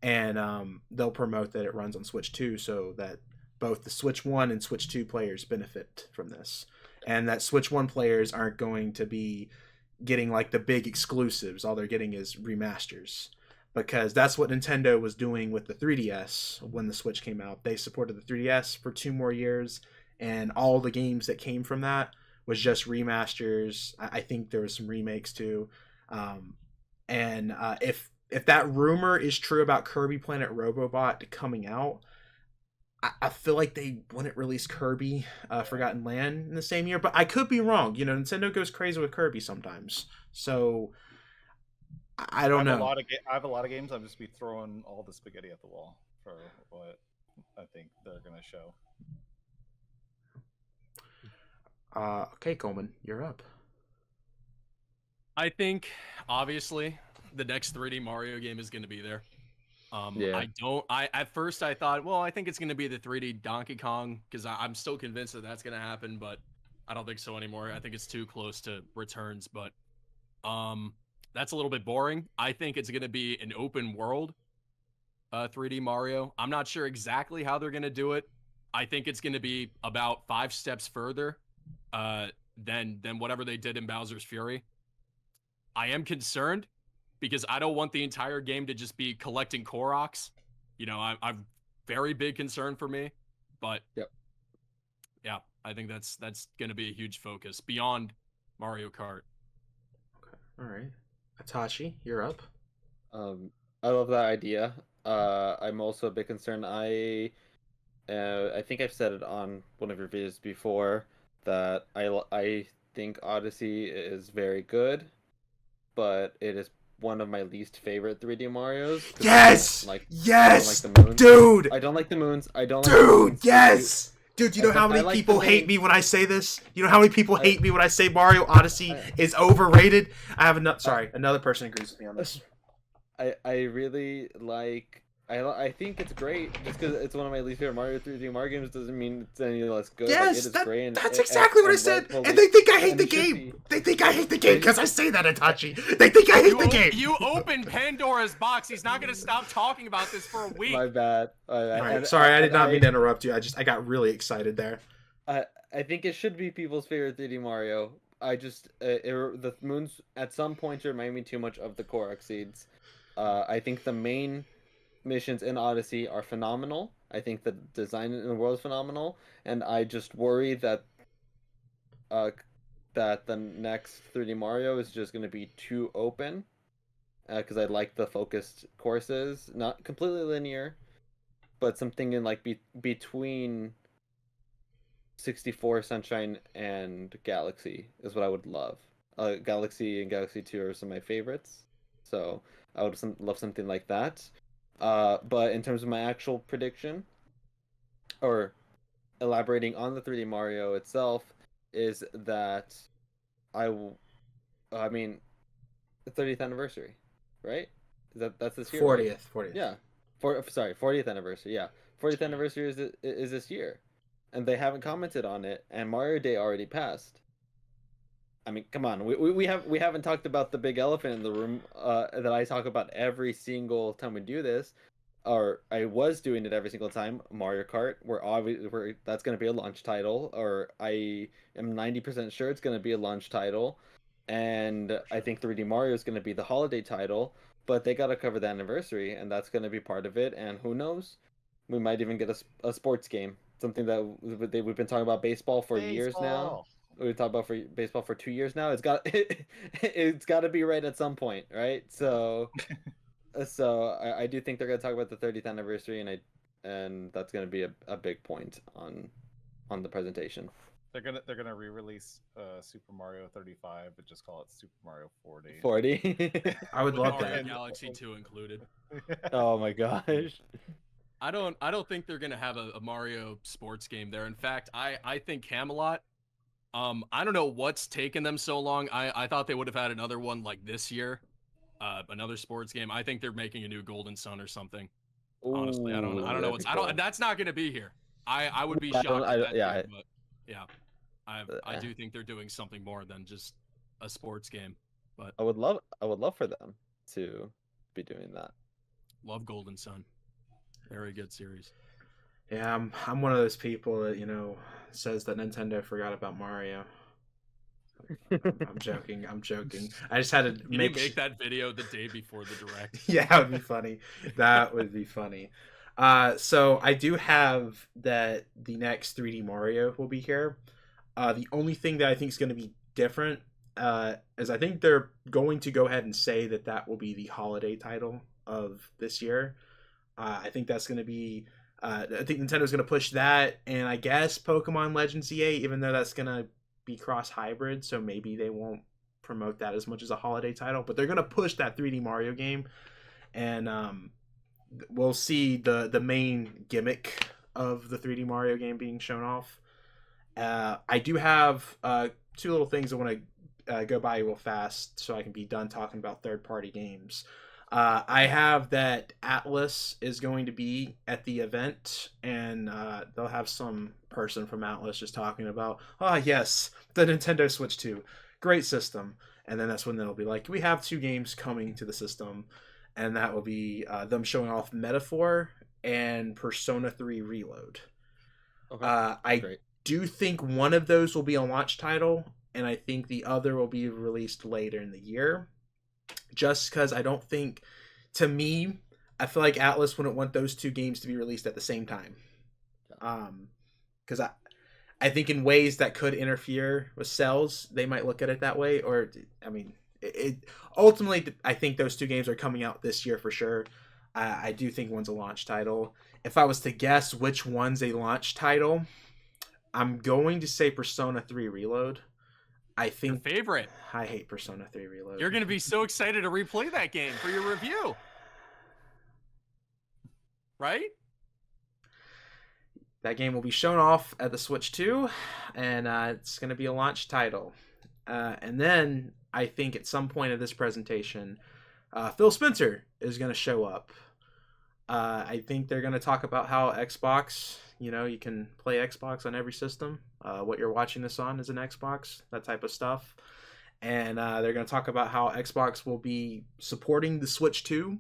And they'll promote that it runs on Switch 2 so that both the Switch 1 and Switch 2 players benefit from this. And that Switch 1 players aren't going to be getting like the big exclusives. All they're getting is remasters. Because that's what Nintendo was doing with the 3DS when the Switch came out. They supported the 3DS for 2 more years, and all the games that came from that was just remasters. I think there was some remakes too. If that rumor is true about Kirby Planet Robobot coming out, I feel like they wouldn't release Kirby Forgotten Land in the same year, but I could be wrong. You know, Nintendo goes crazy with Kirby sometimes, so I don't know. I have a lot of games. I'm just be throwing all the spaghetti at the wall for what I think they're gonna show. Okay, Coleman, you're up. I think obviously the next 3D Mario game is going to be there. Yeah. At first I thought, well, I think it's going to be the 3D Donkey Kong because I'm still convinced that that's going to happen, but I don't think so anymore. I think it's too close to Returns, but that's a little bit boring. I think it's going to be an open world 3D Mario. I'm not sure exactly how they're going to do it. I think it's going to be about 5 steps further than whatever they did in Bowser's Fury. I am concerned because I don't want the entire game to just be collecting Koroks. You know, I'm very big concern for me, but yep. Yeah, I think that's going to be a huge focus beyond Mario Kart. Okay, all right, Atashi, you're up. I love that idea. I'm also a bit concerned. I think I've said it on one of your videos before that I think Odyssey is very good, but it is one of my least favorite 3D Marios. Yes! Yes! I don't like the moons. Dude! I don't like the moons. Dude, yes! Dude, you know how many people hate me when I say this? You know how many people hate me when I say Mario Odyssey is overrated? I have another person agrees with me on this. I really like... I think it's great. Just because it's one of my least favorite 3D Mario games doesn't mean it's any less good. Yes, like, it is great. That's exactly what I said. And they think I hate the game. They think I hate the game because I say that, Itachi. They think I hate the game. You opened Pandora's box. He's not going to stop talking about this for a week. My bad. Right, sorry, I did not mean to interrupt you. I got really excited there. I think it should be people's favorite 3D Mario. The moons at some points remind me too much of the Korok seeds. I think the main missions in Odyssey are phenomenal. I think the design in the world is phenomenal, and I just worry that the next 3D Mario is just going to be too open, because I like the focused courses, not completely linear, but something in like between 64, Sunshine, and Galaxy is what I would love. Galaxy and Galaxy 2 are some of my favorites, so I would love something like that. But in terms of my actual prediction, or elaborating on the 3D Mario itself, is that the 30th anniversary, right? That's this year? 40th. Right? 40th. Yeah. 40th anniversary. Yeah. 40th anniversary is this year, and they haven't commented on it. And Mario Day already passed. I mean, come on, we haven't talked about the big elephant in the room that I talk about every single time we do this, or I was doing it every single time. Mario Kart, where that's going to be a launch title, or I am 90% sure it's going to be a launch title, and I think 3D Mario is going to be the holiday title. But they got to cover the anniversary, and that's going to be part of it. And who knows, we might even get a sports game, something that we've been talking about baseball for years now. Baseball. We've talked about for baseball for 2 years now. It's got to be right at some point, right? So I do think they're gonna talk about the 30th anniversary, and that's gonna be a big point on the presentation. They're gonna re-release Super Mario 35, but just call it Super Mario 40. 40. I would With love Mario that. Galaxy 2 included. Oh my gosh. I don't think they're gonna have a Mario sports game there. In fact, I think Camelot. I don't know what's taken them so long. I thought they would have had another one like this year, another sports game. I think they're making a new Golden Sun or something. Honestly, I don't know Ooh, what's. that'd be cool. That's not gonna be here. I would be I shocked. don't- I- if that yeah, did, but yeah, I do think they're doing something more than just a sports game. But I would love for them to be doing that. love Golden Sun. Very good series. Yeah, I'm one of those people that says that Nintendo forgot about Mario. I'm joking. I'm joking. I just had to Can you make that video the day before the direct? Yeah, that would be funny. That would be funny. So I do have that the next 3D Mario will be here. The only thing that I think is going to be different is I think they're going to go ahead and say that will be the holiday title of this year. I think that's going to be. I think Nintendo's going to push that, and I guess Pokemon Legends EA, even though that's going to be cross hybrid, so maybe they won't promote that as much as a holiday title, but they're going to push that 3D Mario game, and we'll see the main gimmick of the 3D Mario game being shown off. I do have two little things I want to go by real fast so I can be done talking about third-party games. I have that Atlas is going to be at the event, and they'll have some person from Atlas just talking about, yes, the Nintendo Switch 2, great system. And then that's when they'll be like, we have 2 games coming to the system, and that will be them showing off Metaphor and Persona 3 Reload. Okay. I Great. do think one of those will be a launch title, and I think the other will be released later in the year. Just because I don't think, to me, I feel like Atlas wouldn't want those 2 games to be released at the same time. Because I think in ways that could interfere with sales, they might look at it that way. Or, I mean, ultimately, I think those 2 games are coming out this year for sure. I do think one's a launch title. If I was to guess which one's a launch title, I'm going to say Persona 3 Reload. I think Your favorite. I hate Persona 3 Reload. You're gonna be so excited to replay that game for your review, right? That game will be shown off at the Switch 2, and it's going to be a launch title. And then I think at some point of this presentation, Phil Spencer is going to show up. I think they're going to talk about how Xbox, you can play Xbox on every system. What you're watching this on is an Xbox, that type of stuff. And they're going to talk about how Xbox will be supporting the Switch 2.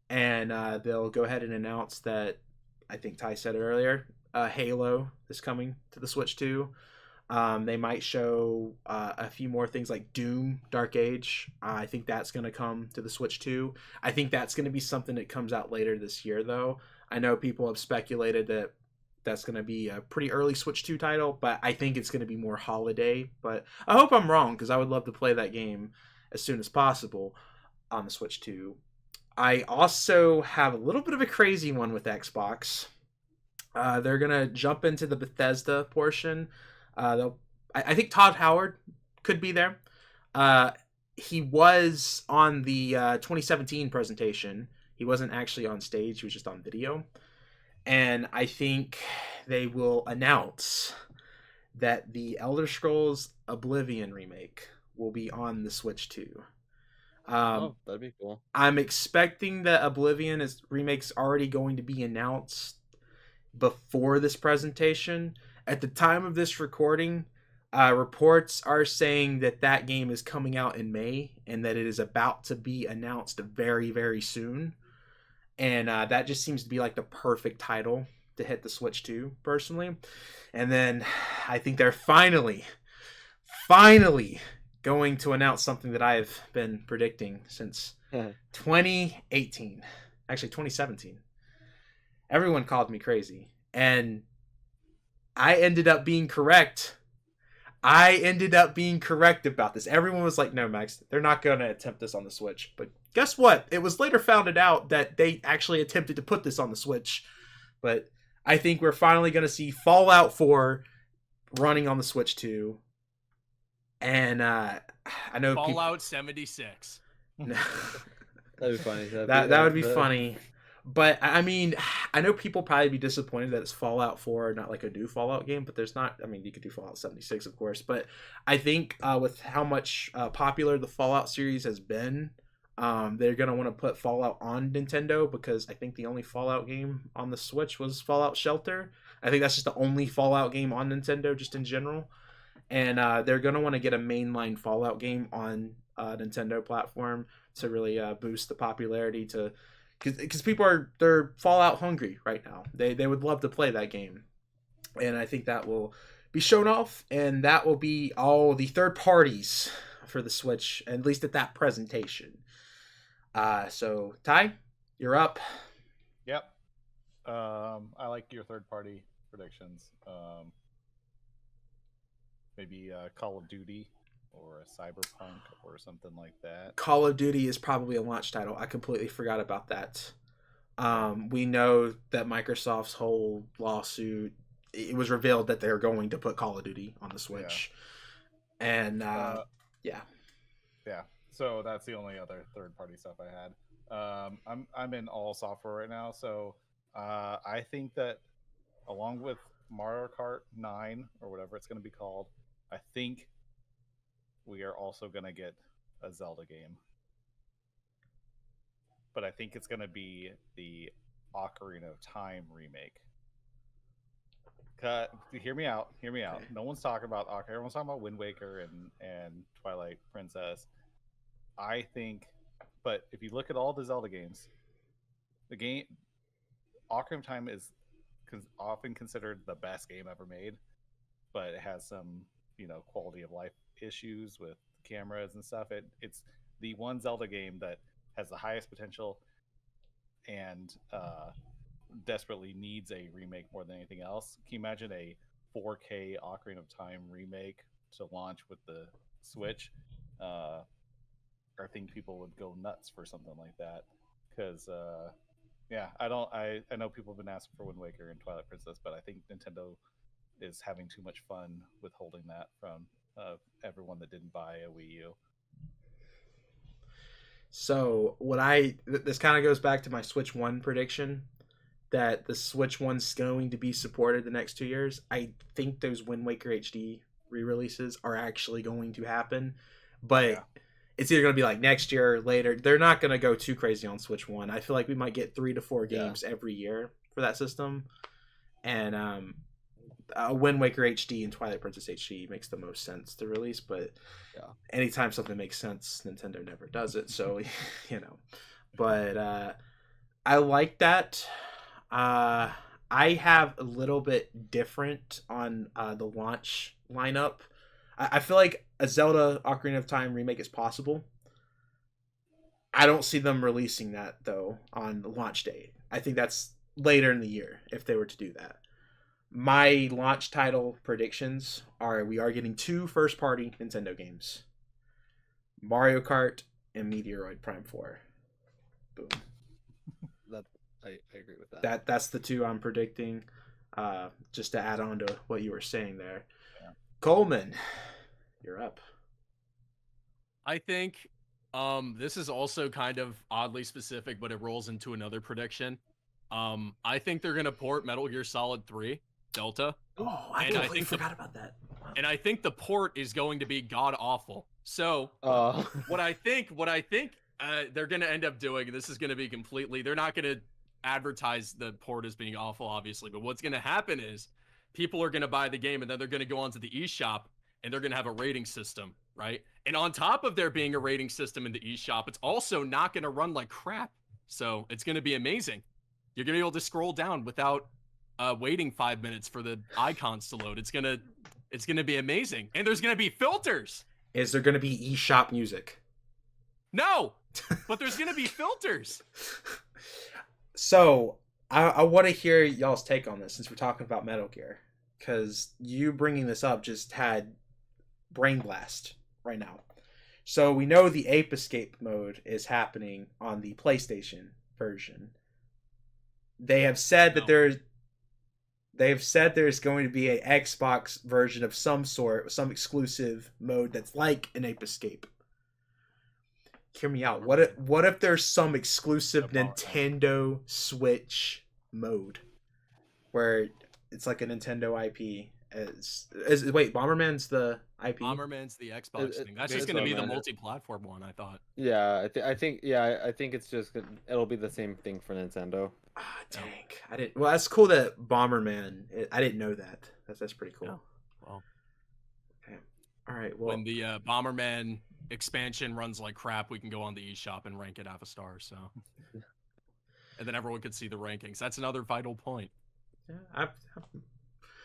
And they'll go ahead and announce that, I think Ty said it earlier, Halo is coming to the Switch 2. They might show a few more things like Doom, Dark Age. I think that's going to come to the Switch 2. I think that's going to be something that comes out later this year, though. I know people have speculated that that's going to be a pretty early Switch 2 title, but I think it's going to be more holiday. But I hope I'm wrong, because I would love to play that game as soon as possible on the Switch 2. I also have a little bit of a crazy one with Xbox. They're going to jump into the Bethesda portion. I think Todd Howard could be there. He was on the 2017 presentation. He wasn't actually on stage. He was just on video. And I think they will announce that the Elder Scrolls Oblivion remake will be on the Switch 2. That'd be cool. I'm expecting that Oblivion remake's already going to be announced before this presentation. At the time of this recording, Reports are saying that game is coming out in May and that it is about to be announced very, very soon. And that just seems to be like the perfect title to hit the Switch 2, personally. And then I think they're finally going to announce something that I've been predicting since 2018. Actually, 2017. Everyone called me crazy. And I ended up being correct. About this. Everyone was like, no, Max, they're not going to attempt this on the Switch. But guess what? It was later found out that they actually attempted to put this on the Switch. But I think we're finally going to see Fallout 4 running on the Switch 2. And I know Fallout 76. That'd be funny. That would be funny. But I mean, I know people probably be disappointed that it's Fallout 4, not like a new Fallout game. But there's not. I mean, you could do Fallout 76, of course. But I think with how much popular the Fallout series has been, they're gonna want to put Fallout on Nintendo, because I think the only Fallout game on the Switch was Fallout Shelter. I think that's just the only Fallout game on Nintendo, just in general. And they're gonna want to get a mainline Fallout game on Nintendo platform to really boost the popularity, because people they're Fallout hungry right now. They would love to play that game, and I think that will be shown off, and that will be all the third parties for the Switch, at least at that presentation. So Ty, you're up. Yep. I like your third party predictions. Maybe Call of Duty or a Cyberpunk or something like that. Call of Duty is probably a launch title. I completely forgot about that. We know that Microsoft's whole lawsuit, it was revealed that they're going to put Call of Duty on the Switch. Yeah. And yeah. So that's the only other third party stuff I had. I'm in all software right now, so I think that along with Mario Kart 9 or whatever it's going to be called, I think we are also going to get a Zelda game. But I think it's going to be the Ocarina of Time remake. Hear me out. Okay. No one's talking about Ocarina. Everyone's talking about Wind Waker and Twilight Princess. I think, but if you look at all the Zelda games, the game Ocarina of Time is often considered the best game ever made, but it has some, quality of life issues with cameras and stuff. It's the one Zelda game that has the highest potential and desperately needs a remake more than anything else. Can you imagine a 4K Ocarina of Time remake to launch with the Switch? I think people would go nuts for something like that, because I know people have been asking for Wind Waker and Twilight Princess, but I think Nintendo is having too much fun withholding that from everyone that didn't buy a Wii U. So this kind of goes back to my Switch 1 prediction, that the Switch 1's going to be supported the next 2 years. I think those Wind Waker HD re-releases are actually going to happen, but it's either going to be like next year or later. They're not going to go too crazy on Switch 1. I feel like we might get 3 to 4 games every year for that system. And Wind Waker HD and Twilight Princess HD makes the most sense to release, but anytime something makes sense, Nintendo never does it. So, but I like that. I have a little bit different on the launch lineup. I feel like a Zelda Ocarina of Time remake is possible. I don't see them releasing that, though, on the launch date. I think that's later in the year if they were to do that. My launch title predictions are we are getting 2 first-party Nintendo games. Mario Kart and Meteoroid Prime 4. Boom. I agree with that. That's the 2 I'm predicting. Just to add on to what you were saying there. Yeah. Coleman, you're up. I think this is also kind of oddly specific, but it rolls into another prediction. I think they're going to port Metal Gear Solid 3 Delta. Oh, I completely forgot about that. Wow. And I think the port is going to be god awful. So what I think they're going to end up doing, this is going to be they're not going to advertise the port as being awful, obviously, but what's going to happen is people are going to buy the game and then they're going to go onto the eShop and they're going to have a rating system, right? And on top of there being a rating system in the eShop, it's also not going to run like crap. So it's going to be amazing. You're going to be able to scroll down without waiting 5 minutes for the icons to load. It's gonna be amazing. And there's going to be filters. Is there going to be eShop music? No, but there's going to be filters. So I want to hear y'all's take on this since we're talking about Metal Gear, because you bringing this up just had brain blast right now. So we know the Ape Escape mode is happening on the PlayStation version. They have said that there's going to be a Xbox version of some sort, some exclusive mode that's like an Ape Escape. Hear me out. What if there's some exclusive Nintendo Switch mode where it's like a Nintendo IP? Wait, Bomberman's the IP? Bomberman's the Xbox thing. That's just going to be the multi-platform one, I thought. Yeah, I think it's just it'll be the same thing for Nintendo. Ah, dang. I didn't. Well, that's cool that Bomberman. I didn't know that. That's pretty cool. Yeah. Well, okay. All right. Well, when the Bomberman expansion runs like crap, we can go on the eShop and rank it half a star. So, and then everyone could see the rankings. That's another vital point. yeah,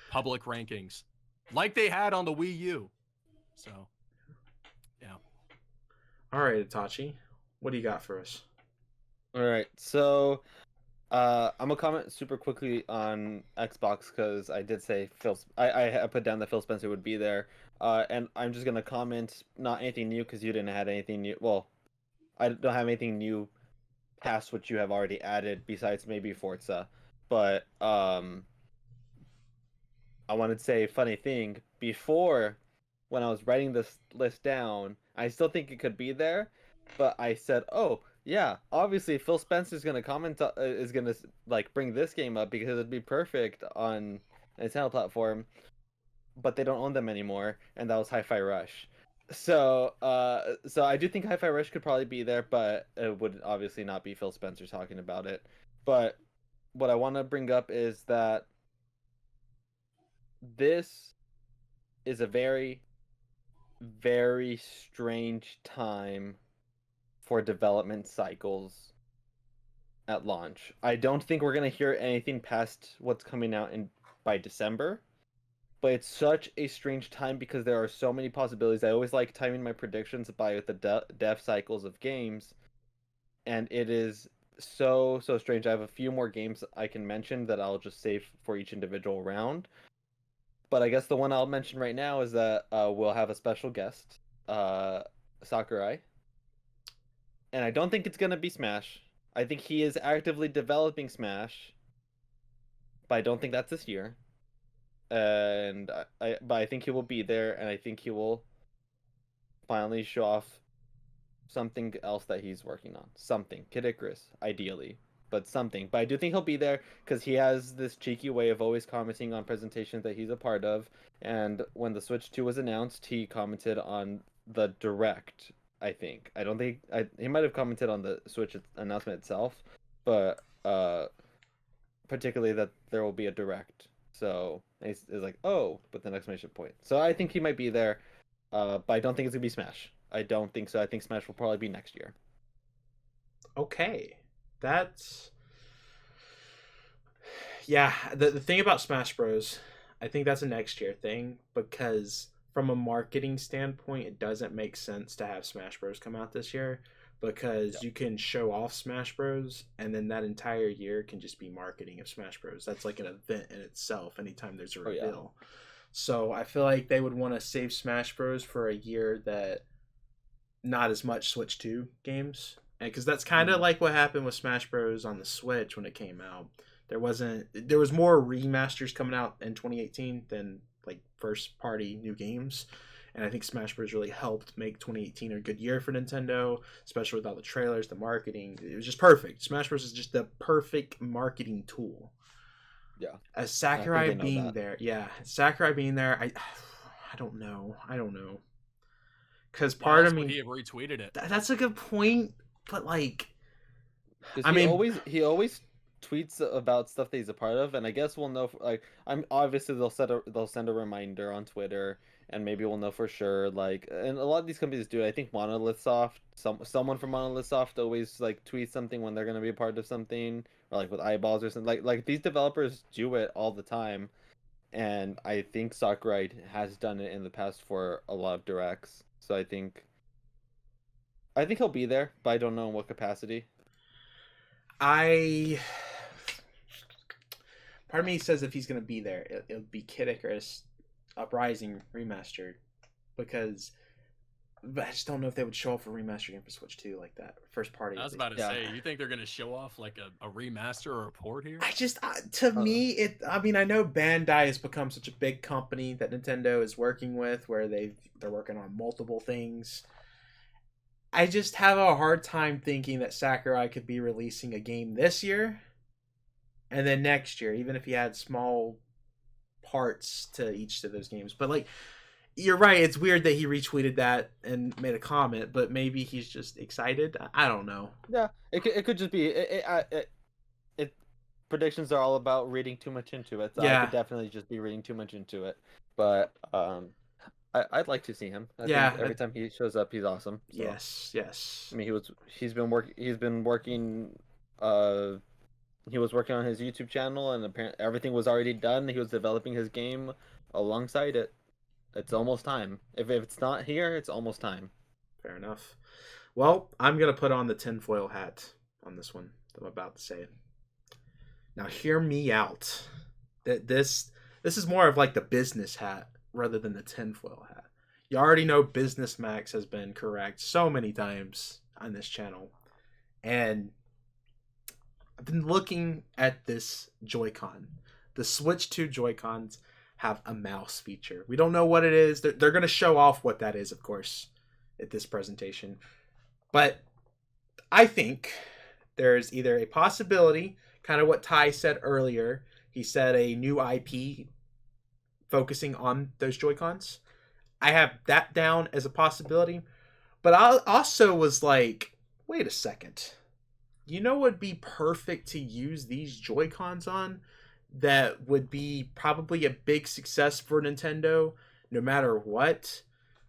Public rankings, like they had on the Wii U. So, yeah. all right, Itachi. What do you got for us? All right, so I'm gonna comment super quickly on Xbox because I did say I put down that Phil Spencer would be there, and I'm just gonna comment not anything new because you didn't add anything new. Well, I don't have anything new past what you have already added besides maybe Forza, but I wanted to say a funny thing before when I was writing this list down. I still think it could be there, but I said, oh. Yeah, obviously Phil Spencer's gonna comment is gonna like bring this game up because it'd be perfect on a Nintendo platform, but they don't own them anymore, and that was Hi-Fi Rush. So I do think Hi-Fi Rush could probably be there, but it would obviously not be Phil Spencer talking about it. But what I want to bring up is that this is a very, very strange time for development cycles at launch. I don't think we're going to hear anything past what's coming out by December, but it's such a strange time because there are so many possibilities. I always like timing my predictions by the dev cycles of games, and it is so strange. I have a few more games I can mention that I'll just save for each individual round, but I guess the one I'll mention right now is that we'll have a special guest, Sakurai. And I don't think it's going to be Smash. I think he is actively developing Smash, but I don't think that's this year. And but I think he will be there, and I think he will finally show off something else that he's working on. Something. Kid Icarus, ideally, but something. But I do think he'll be there because he has this cheeky way of always commenting on presentations that he's a part of. And when the Switch 2 was announced, he commented on the Direct. I think. I don't think he might have commented on the Switch announcement itself, but particularly that there will be a Direct. So it's like, oh, with an exclamation point. So I think he might be there, but I don't think it's gonna be Smash. I don't think so. I think Smash will probably be next year. Okay, that's yeah. The thing about Smash Bros, I think that's a next year thing because from a marketing standpoint, it doesn't make sense to have Smash Bros come out this year because you can show off Smash Bros and then that entire year can just be marketing of Smash Bros. That's like an event in itself anytime there's a reveal. So I feel like they would want to save Smash Bros for a year that not as much Switch 2 games. And because that's kind of like what happened with Smash Bros on the Switch when it came out. There was more remasters coming out in 2018 than like first party new games, and I think Smash Bros really helped make 2018 a good year for Nintendo, especially with all the trailers, the marketing. It was just perfect. Smash Bros is just the perfect marketing tool. Yeah, as Sakurai being there, I don't know, because part of me he retweeted it. That's a good point, but like, I mean, he always tweets about stuff that he's a part of, and I guess we'll know. Like, I'm obviously they'll send a reminder on Twitter, and maybe we'll know for sure. Like, and a lot of these companies do. I think Monolith Soft, someone from Monolith Soft always like tweets something when they're gonna be a part of something, or like with eyeballs or something. Like these developers do it all the time, and I think Sakurai has done it in the past for a lot of directs. So I think he'll be there, but I don't know in what capacity. Part of me says if he's going to be there, it'll be Kid Icarus Uprising remastered, because but I just don't know if they would show off a remastered game for Switch 2 like that. First party. I was about to say, you think they're gonna show off like a remaster or a port here? I just to me I mean, I know Bandai has become such a big company that Nintendo is working with, where they're working on multiple things. I just have a hard time thinking that Sakurai could be releasing a game this year and then next year, even if he had small parts to each of those games. But like, you're right, it's weird that he retweeted that and made a comment, but maybe he's just excited. I don't know. Yeah, it could just be predictions are all about reading too much into it. So I could definitely just be reading too much into it. But I'd like to see him. I think every time he shows up, he's awesome. So. Yes. I mean, he's been working. He was working on his YouTube channel, and apparently everything was already done. He was developing his game alongside it. It's almost time. If it's not here, it's almost time. Fair enough. Well, I'm gonna put on the tinfoil hat on this one that I'm about to say. Now, hear me out. This is more of like the business hat rather than the tinfoil hat. You already know Business Max has been correct so many times on this channel, and I've been looking at this Joy-Con. The Switch 2 Joy-Cons have a mouse feature. We don't know what it is. They're going to show off what that is, of course, at this presentation. But I think there's either a possibility, kind of what Ty said earlier. He said a new IP focusing on those Joy-Cons. I have that down as a possibility. But I also was like, wait a second. You know what would be perfect to use these Joy-Cons on? That would be probably a big success for Nintendo, no matter what.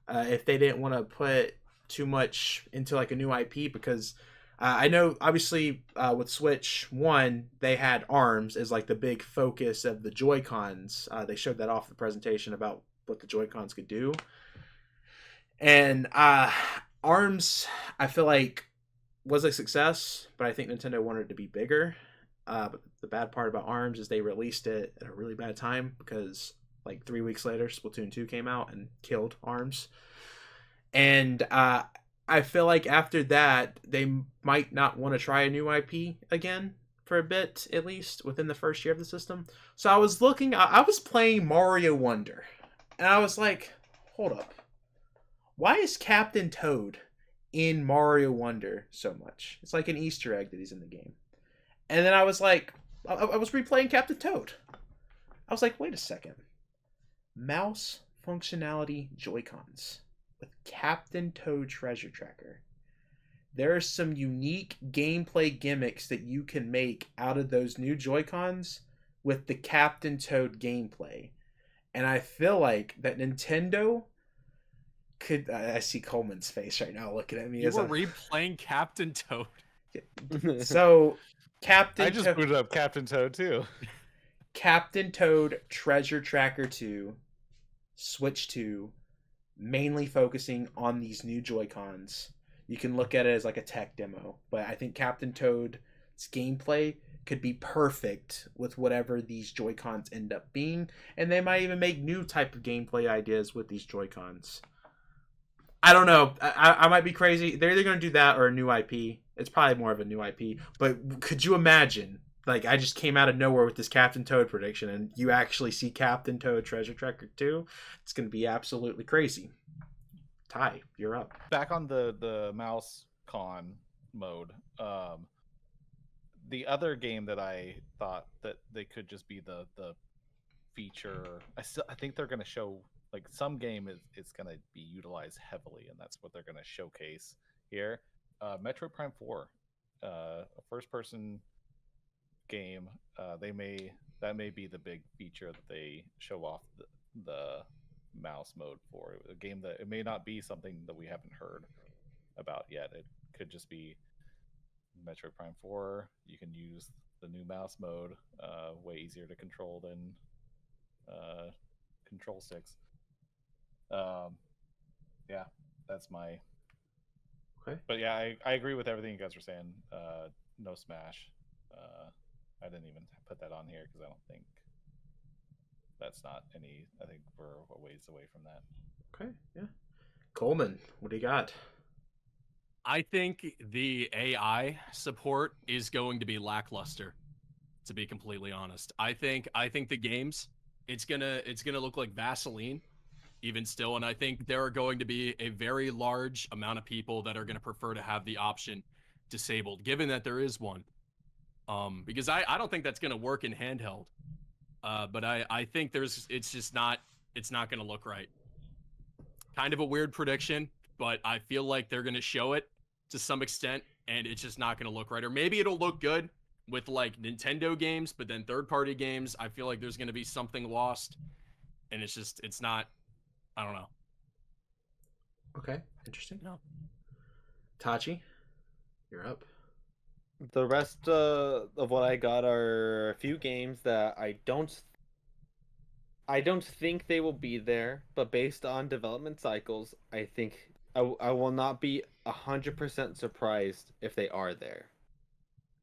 If they didn't want to put too much into like a new IP, because I know obviously with Switch 1 they had ARMS as like the big focus of the Joy-Cons. They showed that off the presentation about what the Joy-Cons could do, and ARMS I feel like was a success, but I think Nintendo wanted it to be bigger. But the bad part about ARMS is they released it at a really bad time, because like 3 weeks later Splatoon 2 came out and killed ARMS. And I feel like after that they might not want to try a new IP again for a bit, at least within the first year of the system. So I was playing Mario Wonder, and I was like, hold up, why is Captain Toad in Mario Wonder so much? It's like an Easter egg that he's in the game. And then I was like, I was replaying Captain Toad. I was like, wait a second. Mouse functionality Joy-Cons with Captain Toad Treasure Tracker. There are some unique gameplay gimmicks that you can make out of those new Joy-Cons with the Captain Toad gameplay. And I feel like that Nintendo could... I see Coleman's face right now looking at me. You were replaying Captain Toad. So... I just booted up Captain Toad too. Captain Toad Treasure Tracker 2, Switch 2, mainly focusing on these new Joy-Cons. You can look at it as like a tech demo, but I think Captain Toad's gameplay could be perfect with whatever these Joy-Cons end up being, and they might even make new type of gameplay ideas with these Joy-Cons. I don't know. I might be crazy. They're either going to do that or a new IP. It's probably more of a new IP. But could you imagine? Like, I just came out of nowhere with this Captain Toad prediction, and you actually see Captain Toad Treasure Tracker 2. It's going to be absolutely crazy. Ty, you're up. Back on the mouse con mode. The other game that I thought that they could just be the feature. I think they're going to show, like, some game is going to be utilized heavily, and that's what they're going to showcase here. Metroid Prime 4, a first-person game, that may be the big feature that they show off the mouse mode for a game that it may not be something that we haven't heard about yet. It could just be Metroid Prime 4. You can use the new mouse mode, way easier to control than control sticks. Yeah, that's my. Okay. But yeah, I agree with everything you guys were saying. No Smash. I didn't even put that on here because I don't think that's not any. I think we're a ways away from that. Okay, yeah. Coleman, what do you got? I think the AI support is going to be lackluster, to be completely honest. I think the games, it's gonna look like Vaseline, even still, and I think there are going to be a very large amount of people that are going to prefer to have the option disabled, given that there is one. Because I don't think that's going to work in handheld. But I think it's not going to look right. Kind of a weird prediction, but I feel like they're going to show it to some extent, and it's just not going to look right. Or maybe it'll look good with like Nintendo games, but then third-party games, I feel like there's going to be something lost, and it's not. I don't know. Okay, interesting. No. Tachi, you're up. The rest of what I got are a few games that I don't think they will be there, but based on development cycles, I think I will not be 100% surprised if they are there.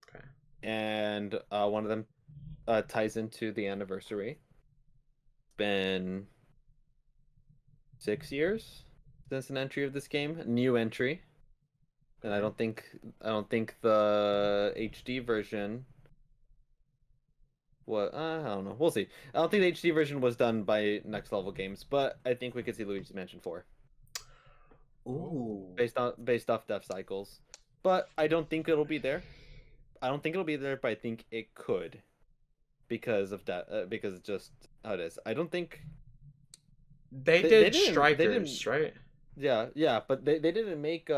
Okay. And one of them ties into the anniversary. It's been 6 years since an entry of this game, new entry. And I don't think the HD version. What I don't know. We'll see. I don't think the HD version was done by Next Level Games, but I think we could see Luigi's Mansion 4. Ooh. Based off dev cycles. But I don't think it'll be there. I don't think it'll be there, but I think it could, because of that. Because just how it is. I don't think They did Strikers, right? Yeah, but they didn't make 2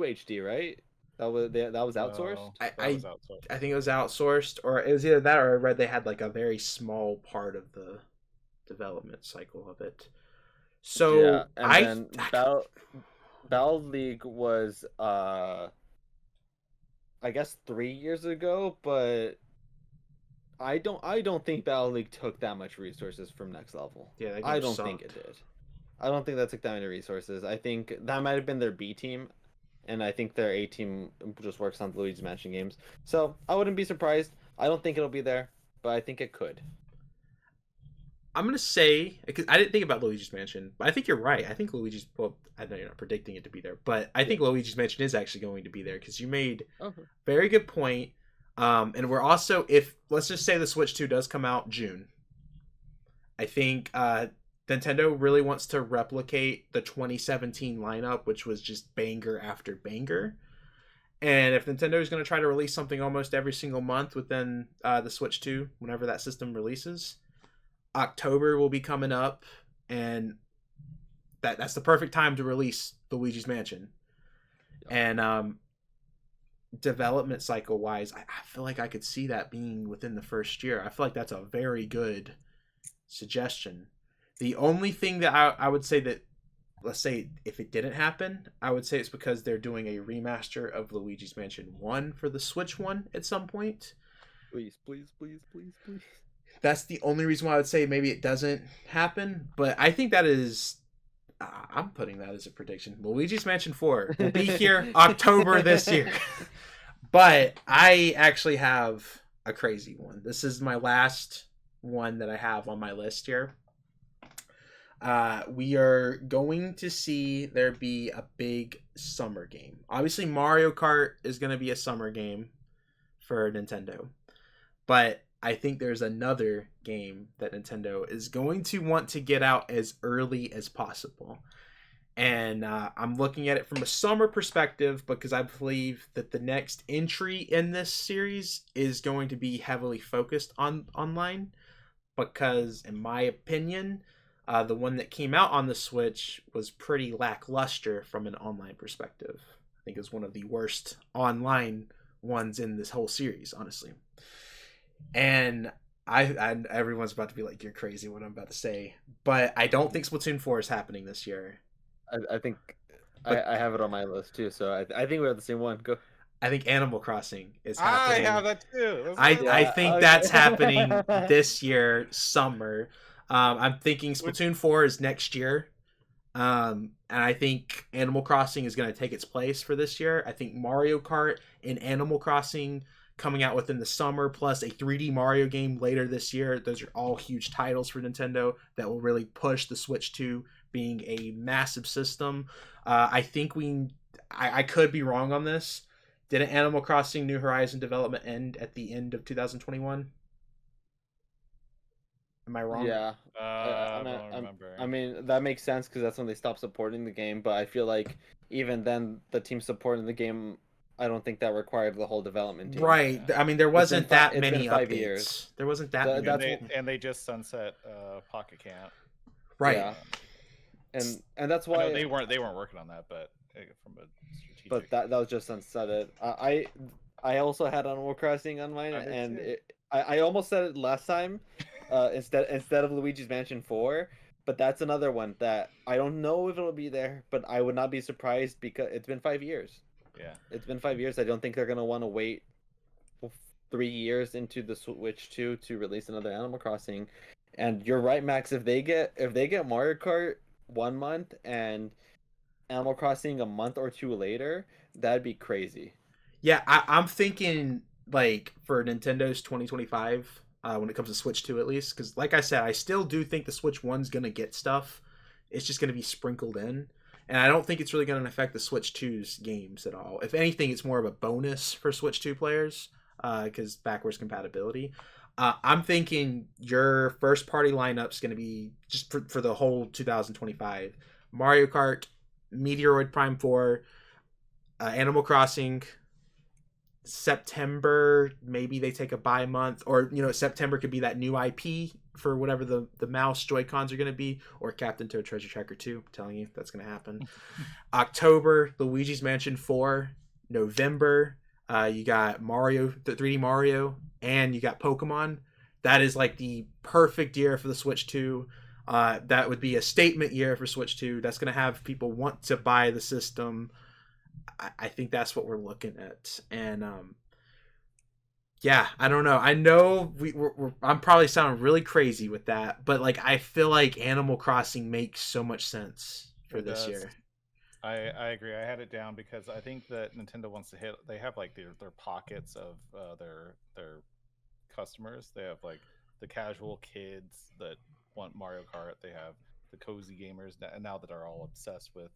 HD, right? That was outsourced. That was outsourced. I think it was outsourced, or it was either that, or I read they had like a very small part of the development cycle of it. So yeah, and then Battle League was I guess 3 years ago, but I don't think Battle League took that much resources from Next Level. Yeah, I don't think it did. I don't think that took that many resources. I think that might have been their B team, and I think their A team just works on the Luigi's Mansion games. So I wouldn't be surprised. I don't think it'll be there, but I think it could. I'm gonna say, because I didn't think about Luigi's Mansion, but I think you're right. I think I know you're not predicting it to be there, but I think Luigi's Mansion is actually going to be there, because you made very good point. And we're also, if let's just say the Switch 2 does come out June, I think Nintendo really wants to replicate the 2017 lineup, which was just banger after banger. And if Nintendo is going to try to release something almost every single month within the Switch 2, whenever that system releases, October will be coming up, and that's the perfect time to release Luigi's Mansion. And development cycle wise, I feel like I could see that being within the first year. I feel like that's a very good suggestion. The only thing that I would say that, let's say if it didn't happen, I would say it's because they're doing a remaster of Luigi's Mansion 1 for the Switch 1 at some point. Please. That's the only reason why I would say maybe it doesn't happen, but I think that is, I'm putting that as a prediction. Luigi's Mansion 4 will be here October this year. But I actually have a crazy one. This is my last one that I have on my list here. We are going to see there be a big summer game. Obviously, Mario Kart is going to be a summer game for Nintendo. But I think there's another game that Nintendo is going to want to get out as early as possible. And I'm looking at it from a summer perspective, because I believe that the next entry in this series is going to be heavily focused on online. Because, in my opinion, the one that came out on the Switch was pretty lackluster from an online perspective. I think it was one of the worst online ones in this whole series, honestly. And I everyone's about to be like, "You're crazy," what I'm about to say, but I don't think Splatoon 4 is happening this year. I think But- I have it on my list too. So I think we have the same one. Go. I think Animal Crossing is I happening. have that too. That's I what I Yeah, think okay. that's happening this year, summer. I'm thinking Splatoon 4 is next year. And I think Animal Crossing is going to take its place for this year. I think Mario Kart and Animal Crossing coming out within the summer, plus a 3D Mario game later this year. Those are all huge titles for Nintendo that will really push the Switch 2 being a massive system. I think I could be wrong on this. Didn't Animal Crossing New Horizon development end at the end of 2021? Am I wrong? Yeah. I don't remember. I mean, that makes sense because that's when they stopped supporting the game. But I feel like even then, the team supporting the game, I don't think that required the whole development team. Right. Yeah. I mean, there wasn't been that it's been many 5 updates. years. There wasn't that So many. that's and they just sunset Pocket Camp. Right. Yeah. And that's I why know they weren't working on that, but from a strategic. But that was just sunsetted. I also had Animal Crossing on mine, I did and too. I almost said it last time, instead of Luigi's Mansion 4. But that's another one that I don't know if it'll be there, but I would not be surprised because it's been 5 years. Yeah. It's been 5 years. I don't think they're gonna want to wait 3 years into the Switch 2 to release another Animal Crossing. And you're right, Max. If they get Mario Kart 1 month and Animal Crossing a month or two later, that'd be crazy. Yeah, I'm thinking like for Nintendo's 2025 when it comes to Switch 2 at least, because like I said, I still do think the Switch 1's gonna get stuff. It's just gonna be sprinkled in, and I don't think it's really gonna affect the Switch 2's games at all. If anything, it's more of a bonus for Switch 2 players because backwards compatibility. I'm thinking your first party lineup's gonna be just for the whole 2025: Mario Kart, Meteoroid Prime 4, Animal Crossing. September, maybe they take a bye month, or September could be that new IP for whatever the mouse Joy-Cons are going to be, or Captain Toad Treasure Tracker 2. I'm telling you, that's going to happen. October, Luigi's Mansion 4. November, you got Mario, the 3D Mario, and you got Pokemon. That is like the perfect year for the Switch 2. That would be a statement year for Switch 2. That's going to have people want to buy the system. I think that's what we're looking at, and yeah, I don't know. I know I'm probably sounding really crazy with that, but like I feel like Animal Crossing makes so much sense for It this does. year. I agree. I had it down because I think that Nintendo wants to hit. They have like their pockets of their customers. They have like the casual kids that want Mario Kart. They have the cozy gamers now that are all obsessed with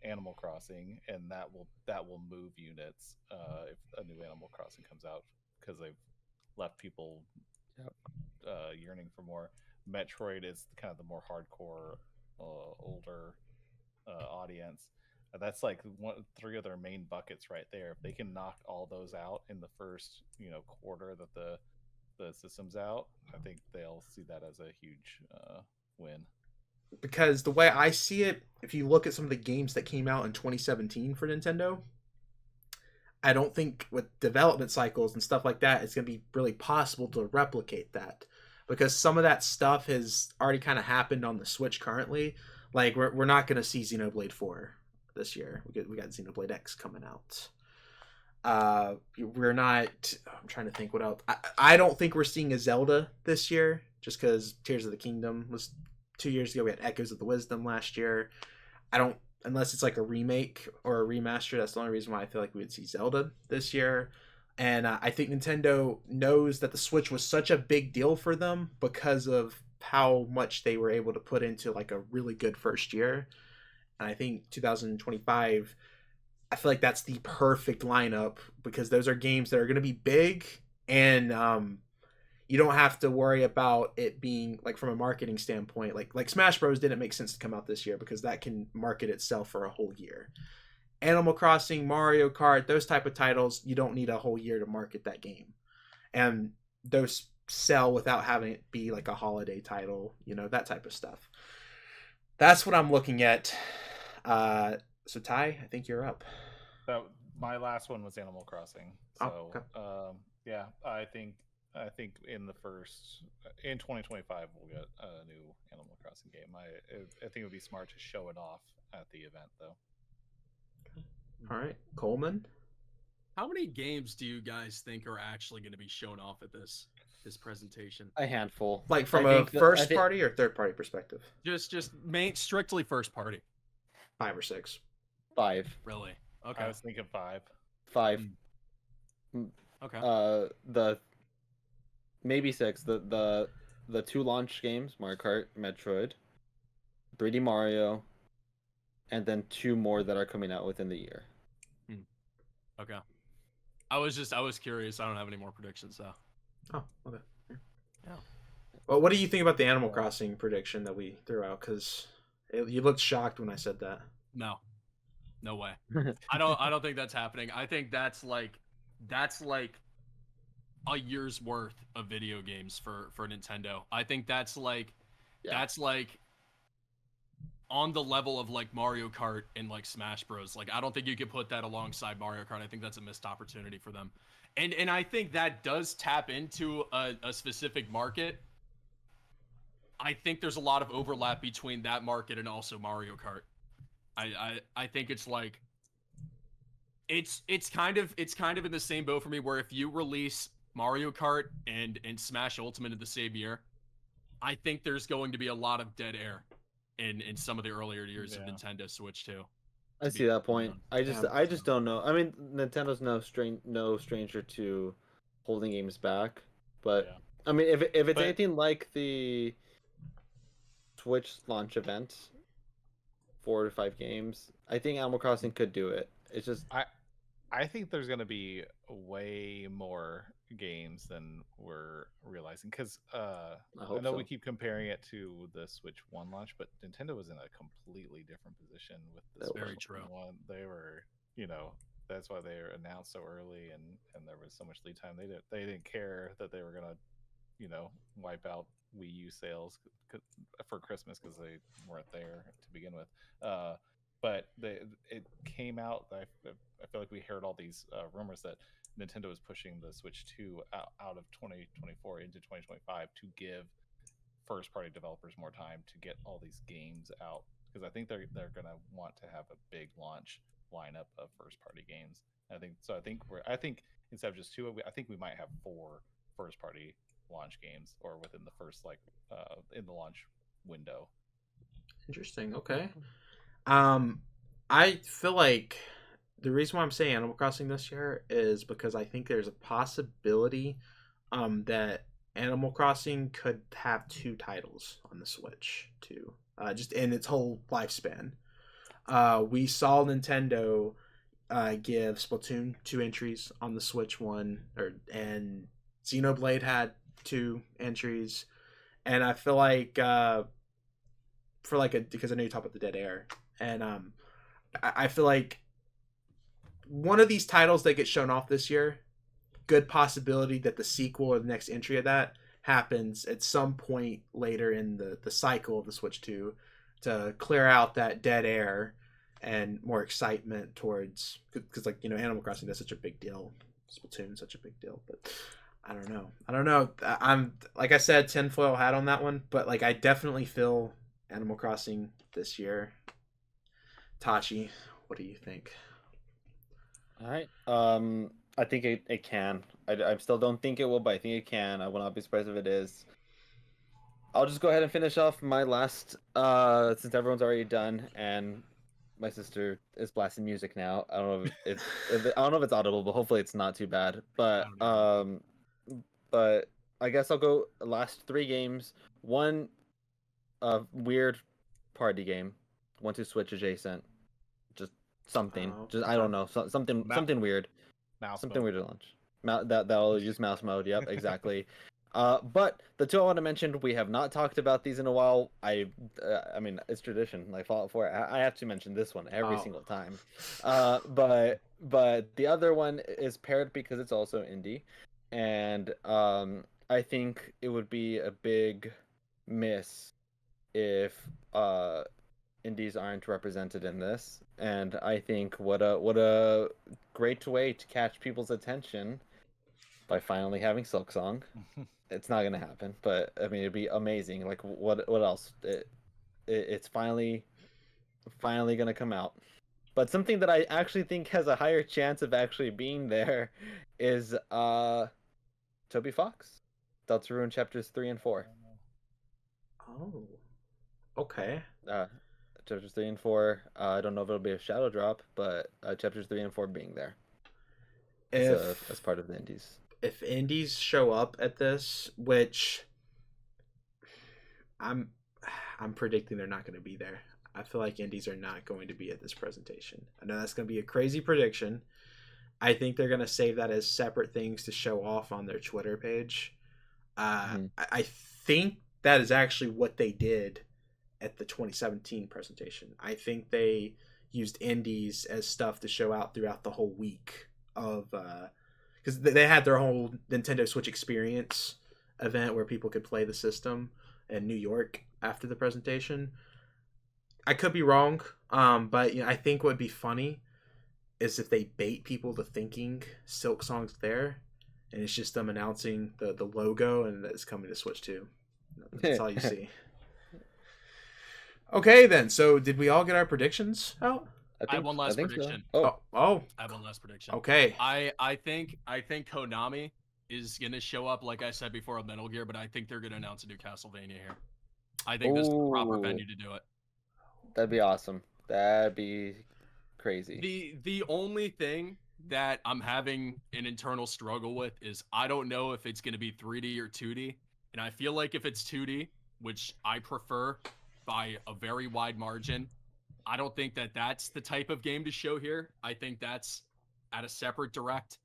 Animal Crossing, and that will move units if a new Animal Crossing comes out because they've left people yearning for more. Metroid is kind of the more hardcore, older audience. That's like three of their main buckets right there. If they can knock all those out in the first quarter that the system's out, I think they'll see that as a huge win. Because the way I see it, if you look at some of the games that came out in 2017 for Nintendo, I don't think with development cycles and stuff like that, it's going to be really possible to replicate that. Because some of that stuff has already kind of happened on the Switch currently. Like, we're not going to see Xenoblade 4 this year. We got Xenoblade X coming out. We're not... I'm trying to think what else. I don't think we're seeing a Zelda this year, just because Tears of the Kingdom was 2 years ago. We had Echoes of the Wisdom last year. I don't, unless it's like a remake or a remaster, that's the only reason why I feel like we would see Zelda this year. And I think Nintendo knows that the Switch was such a big deal for them because of how much they were able to put into like a really good first year. And I think 2025, I feel like that's the perfect lineup because those are games that are going to be big, and you don't have to worry about it being like from a marketing standpoint. Like Smash Bros didn't make sense to come out this year because that can market itself for a whole year. Animal Crossing, Mario Kart, those type of titles, you don't need a whole year to market that game. And those sell without having it be like a holiday title, that type of stuff. That's what I'm looking at. So Ty, I think you're up. My last one was Animal Crossing. Oh, So, okay. yeah, I think in 2025 we'll get a new Animal Crossing game. I think it would be smart to show it off at the event though. All right, Coleman. How many games do you guys think are actually going to be shown off at this presentation? A handful. Like from I a think that- I first think- party or third party perspective? Just strictly first party. 5 or 6. 5. Really? I Okay. was thinking 5. 5. Okay. The maybe 6. The 2 launch games, Mario Kart, Metroid, 3D Mario, and then 2 more that are coming out within the year. Okay. I was curious. I don't have any more predictions though. Oh, okay. Yeah. Well, what do you think about the Animal Crossing prediction that we threw out? Because you looked shocked when I said that. No. No way. I don't think that's happening. I think that's like a year's worth of video games for Nintendo. I think that's like on the level of like Mario Kart and like Smash Bros. Like I don't think you could put that alongside Mario Kart. I think that's a missed opportunity for them. And I think that does tap into a specific market. I think there's a lot of overlap between that market and also Mario Kart. I think it's like it's kind of in the same boat for me where if you release Mario Kart and Smash Ultimate in the same year, I think there's going to be a lot of dead air in some of the earlier years of Nintendo Switch too. I see that point. I just don't know. I mean, Nintendo's no stranger to holding games back, but I mean, if it's anything like the Switch launch event, 4 to 5 games, I think Animal Crossing could do it. It's just I think there's going to be way more games than we're realizing because I know we keep comparing it to the Switch 1 launch, but Nintendo was in a completely different position with the Switch very true. 1. They were, that's why they were announced so early and there was so much lead time. They didn't care that they were going to, wipe out Wii U sales for Christmas because they weren't there to begin with. But it came out. I feel like we heard all these rumors that Nintendo is pushing the Switch 2 out of 2024 into 2025 to give first-party developers more time to get all these games out because I think they're gonna want to have a big launch lineup of first-party games. I think instead of just 2, I think we might have 4 first-party launch games or within the first in the launch window. Interesting. Okay. I feel like the reason why I'm saying Animal Crossing this year is because I think there's a possibility that Animal Crossing could have 2 titles on the Switch too, just in its whole lifespan. We saw Nintendo give Splatoon 2 entries on the Switch and Xenoblade had 2 entries, and I feel like because I know you talk about the dead air, and I feel like one of these titles that get shown off this year, good possibility that the sequel or the next entry of that happens at some point later in the cycle of the Switch 2 to clear out that dead air and more excitement towards, because Animal Crossing is such a big deal, Splatoon is such a big deal, but I don't know. I'm, like I said, tinfoil hat on that one, but I definitely feel Animal Crossing this year. Tachi, what do you think? All right. I think it can. I still don't think it will, but I think it can. I will not be surprised if it is. I'll just go ahead and finish off my last, since everyone's already done, and my sister is blasting music now. I don't know if I don't know if it's audible, but hopefully it's not too bad. But I guess I'll go last 3 games. One, weird party game. 1 to Switch adjacent. Just something. I don't know. Something weird. Mouse something mode. weird to launch. That'll use mouse mode. Yep, exactly. But the 2 I want to mention, we have not talked about these in a while. I mean, it's tradition. Like Fallout 4, I have to mention this one every single time. But the other one is paired because it's also indie, and I think it would be a big miss if indies aren't represented in this, and I think what a great way to catch people's attention by finally having Silksong. It's not gonna happen, but I mean it'd be amazing. Like what else? It's finally gonna come out. But something that I actually think has a higher chance of actually being there is Toby Fox. Deltarune chapters 3 and 4. Oh, okay. Chapters 3 and 4. I don't know if it'll be a shadow drop, but chapters 3 and 4 being there as part of the indies. If indies show up at this, which I'm predicting they're not going to be there. I feel like indies are not going to be at this presentation. I know that's going to be a crazy prediction. I think they're going to save that as separate things to show off on their Twitter page. I think that is actually what they did at the 2017 presentation. I think they used indies as stuff to show out throughout the whole week of because they had their whole Nintendo Switch Experience event where people could play the system in New York after the presentation. I could be wrong, but you know, I think what would be funny is if they bait people to thinking Silksong's there, and it's just them announcing the logo and that it's coming to Switch 2. That's all you see. Okay, then. So, did we all get our predictions out? I have one last prediction. So. Oh. I have one last prediction. Okay. I think Konami is gonna show up, like I said before, on Metal Gear, but I think they're gonna announce a new Castlevania here. I think this is the proper venue to do it. That'd be awesome. That'd be crazy. The only thing that I'm having an internal struggle with is I don't know if it's gonna be 3D or 2D, and I feel like if it's 2D, which I prefer by a very wide margin, I don't think that that's the type of game to show here. I think that's at a separate direct.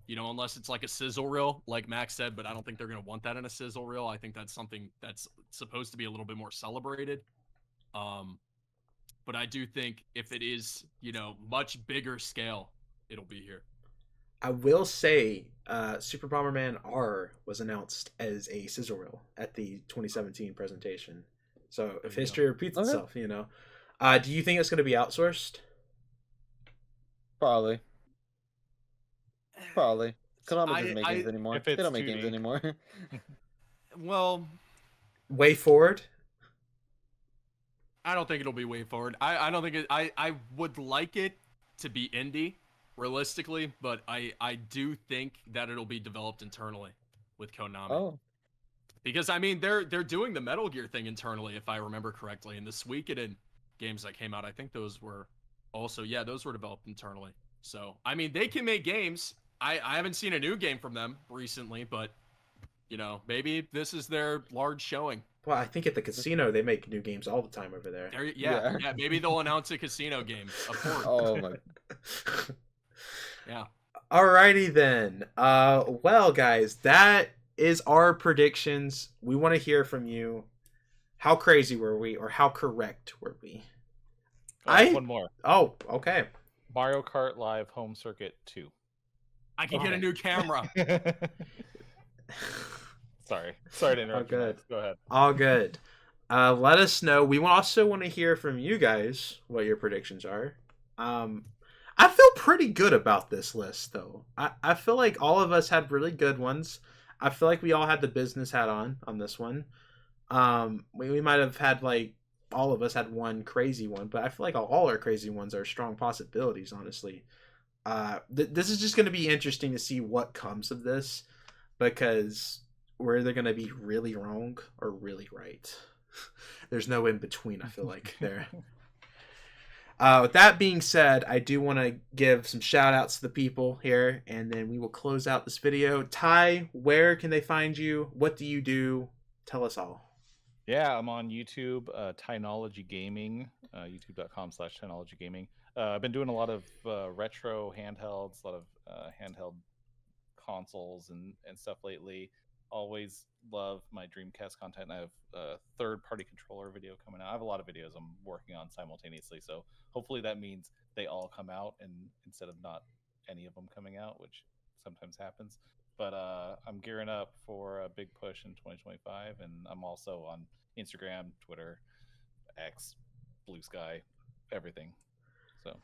You know, unless it's like a sizzle reel, like Max said, but I don't think they're going to want that in a sizzle reel. I think that's something that's supposed to be a little bit more celebrated. But I do think if it is, you know, much bigger scale, it'll be here. I will say Super Bomberman R was announced as a sizzle reel at the 2017 presentation. So if history repeats itself, you know. Do you think it's going to be outsourced? Probably. Konami doesn't make games anymore. They don't make games anymore. Well, Way Forward? I don't think it'll be Way Forward. I don't think it. I would like it to be indie, realistically, but I do think that it'll be developed internally with Konami. Oh. Because I mean they're doing the Metal Gear thing internally, if I remember correctly, and the Suikoden games that came out, I think those were also those were developed internally. So I mean they can make games. I haven't seen a new game from them recently, but you know, maybe this is their large showing. Well, I think at the casino they make new games all the time over there. Yeah, maybe they'll announce a casino game. Oh my. Yeah. Alrighty then. Well, guys, that is our predictions. We want to hear from you. How crazy were we, or how correct were we? One more. Oh, okay. Mario Kart Live Home Circuit 2. I can get a new camera. Sorry to interrupt. All good. Go ahead. All good. Let us know. We also want to hear from you guys what your predictions are. I feel pretty good about this list, though. I feel like all of us had really good ones. I feel like we all had the business hat on this one. We might have had, like, all of us had one crazy one, but I feel like all our crazy ones are strong possibilities, honestly. This is just going to be interesting to see what comes of this, because we're either going to be really wrong or really right. There's no in between, I feel like, there. With that being said, I do want to give some shout outs to the people here, and then we will close out this video. Ty, where can they find you? What do you do? Tell us all. Yeah, I'm on YouTube, Tynology Gaming, youtube.com/Tynology Gaming. I've been doing a lot of retro handhelds, a lot of handheld consoles and stuff lately. Always love my Dreamcast content. I have a third-party controller video coming out. I have a lot of videos I'm working on simultaneously, so hopefully that means they all come out, and instead of not any of them coming out, which sometimes happens. But I'm gearing up for a big push in 2025, and I'm also on Instagram, Twitter, X, Blue Sky, everything. So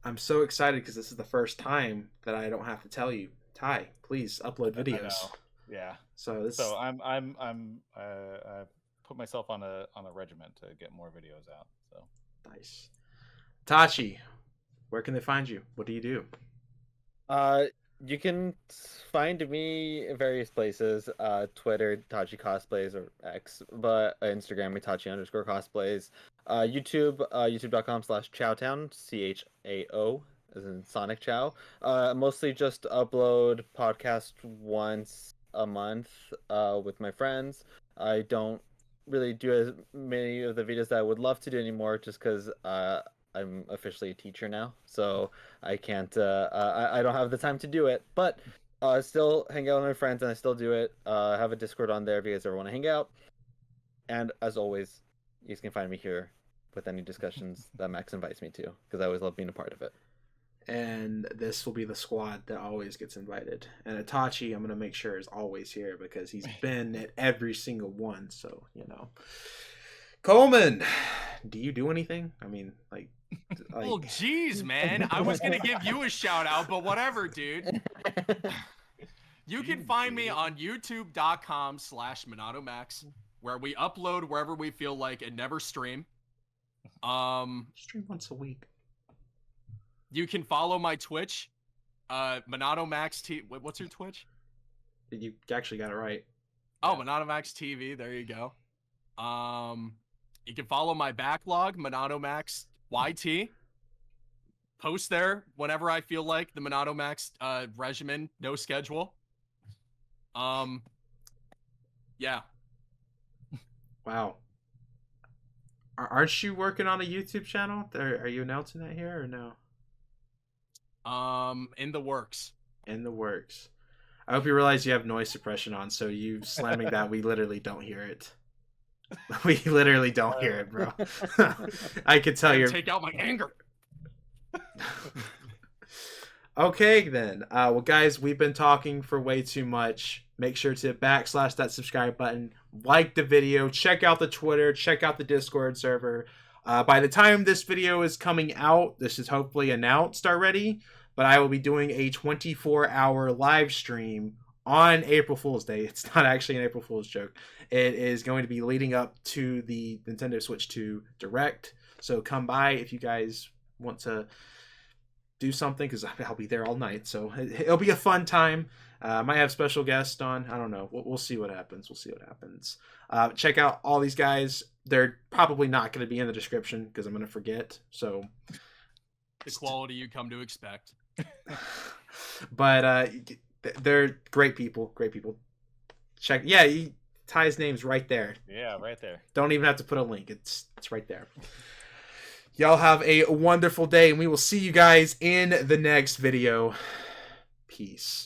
I'm so excited because this is the first time that I don't have to tell you, Ty, please upload I videos. know. Yeah. So this. So I put myself on a regiment to get more videos out. So Nice. Tachi, where can they find you? What do you do? You can find me in various places. Twitter, Tachi Cosplays, or X, but Instagram, Tachi_cosplays. YouTube, youtube.com/Chowtown, CHAO, as in Sonic Chow. Mostly just upload podcast once a month with my friends. I don't really do as many of the videos that I would love to do anymore, just because I'm officially a teacher now, so I can't. I don't have the time to do it, but I still hang out with my friends, and I still do it. I have a Discord on there if you guys ever want to hang out. And as always, you guys can find me here with any discussions that Max invites me to, because I always love being a part of it. And this will be the squad that always gets invited. And Itachi, I'm going to make sure is always here because he's been at every single one. So, you know. Coleman, do you do anything? I mean, like Oh, geez, man. I was going to give you a shout out, but whatever, dude. You can find me on youtube.com/MonadoMax, where we upload wherever we feel like and never stream. Stream once a week. You can follow my Twitch, MonadoMax. What's your Twitch? You actually got it right. Oh, MonadoMax TV. There you go. You can follow my backlog, MonadoMax YT. Post there whenever I feel like the MonadoMax regimen, no schedule. Yeah. Wow. Aren't you working on a YouTube channel? Are you announcing that here or no? In the works. In the works. I hope you realize you have noise suppression on, so you slamming that, we literally don't hear it. We literally don't hear it, bro. I can tell you're... Take out my anger. Okay, then. Well, guys, we've been talking for way too much. Make sure to backslash that subscribe button, like the video, check out the Twitter, check out the Discord server. By the time this video is coming out, this is hopefully announced already, but I will be doing a 24-hour live stream on April Fool's Day. It's not actually an April Fool's joke. It is going to be leading up to the Nintendo Switch 2 Direct. So come by if you guys want to do something, because I'll be there all night. So it'll be a fun time. Might have special guests on. I don't know. We'll see what happens. We'll see what happens. Check out all these guys. They're probably not going to be in the description because I'm going to forget. So the quality you come to expect. But they're great people. Great people. Check. Yeah, Ty's name's right there. yeah, right there. Don't even have to put a link. It's right there. Y'all have a wonderful day, and we will see you guys in the next video. Peace.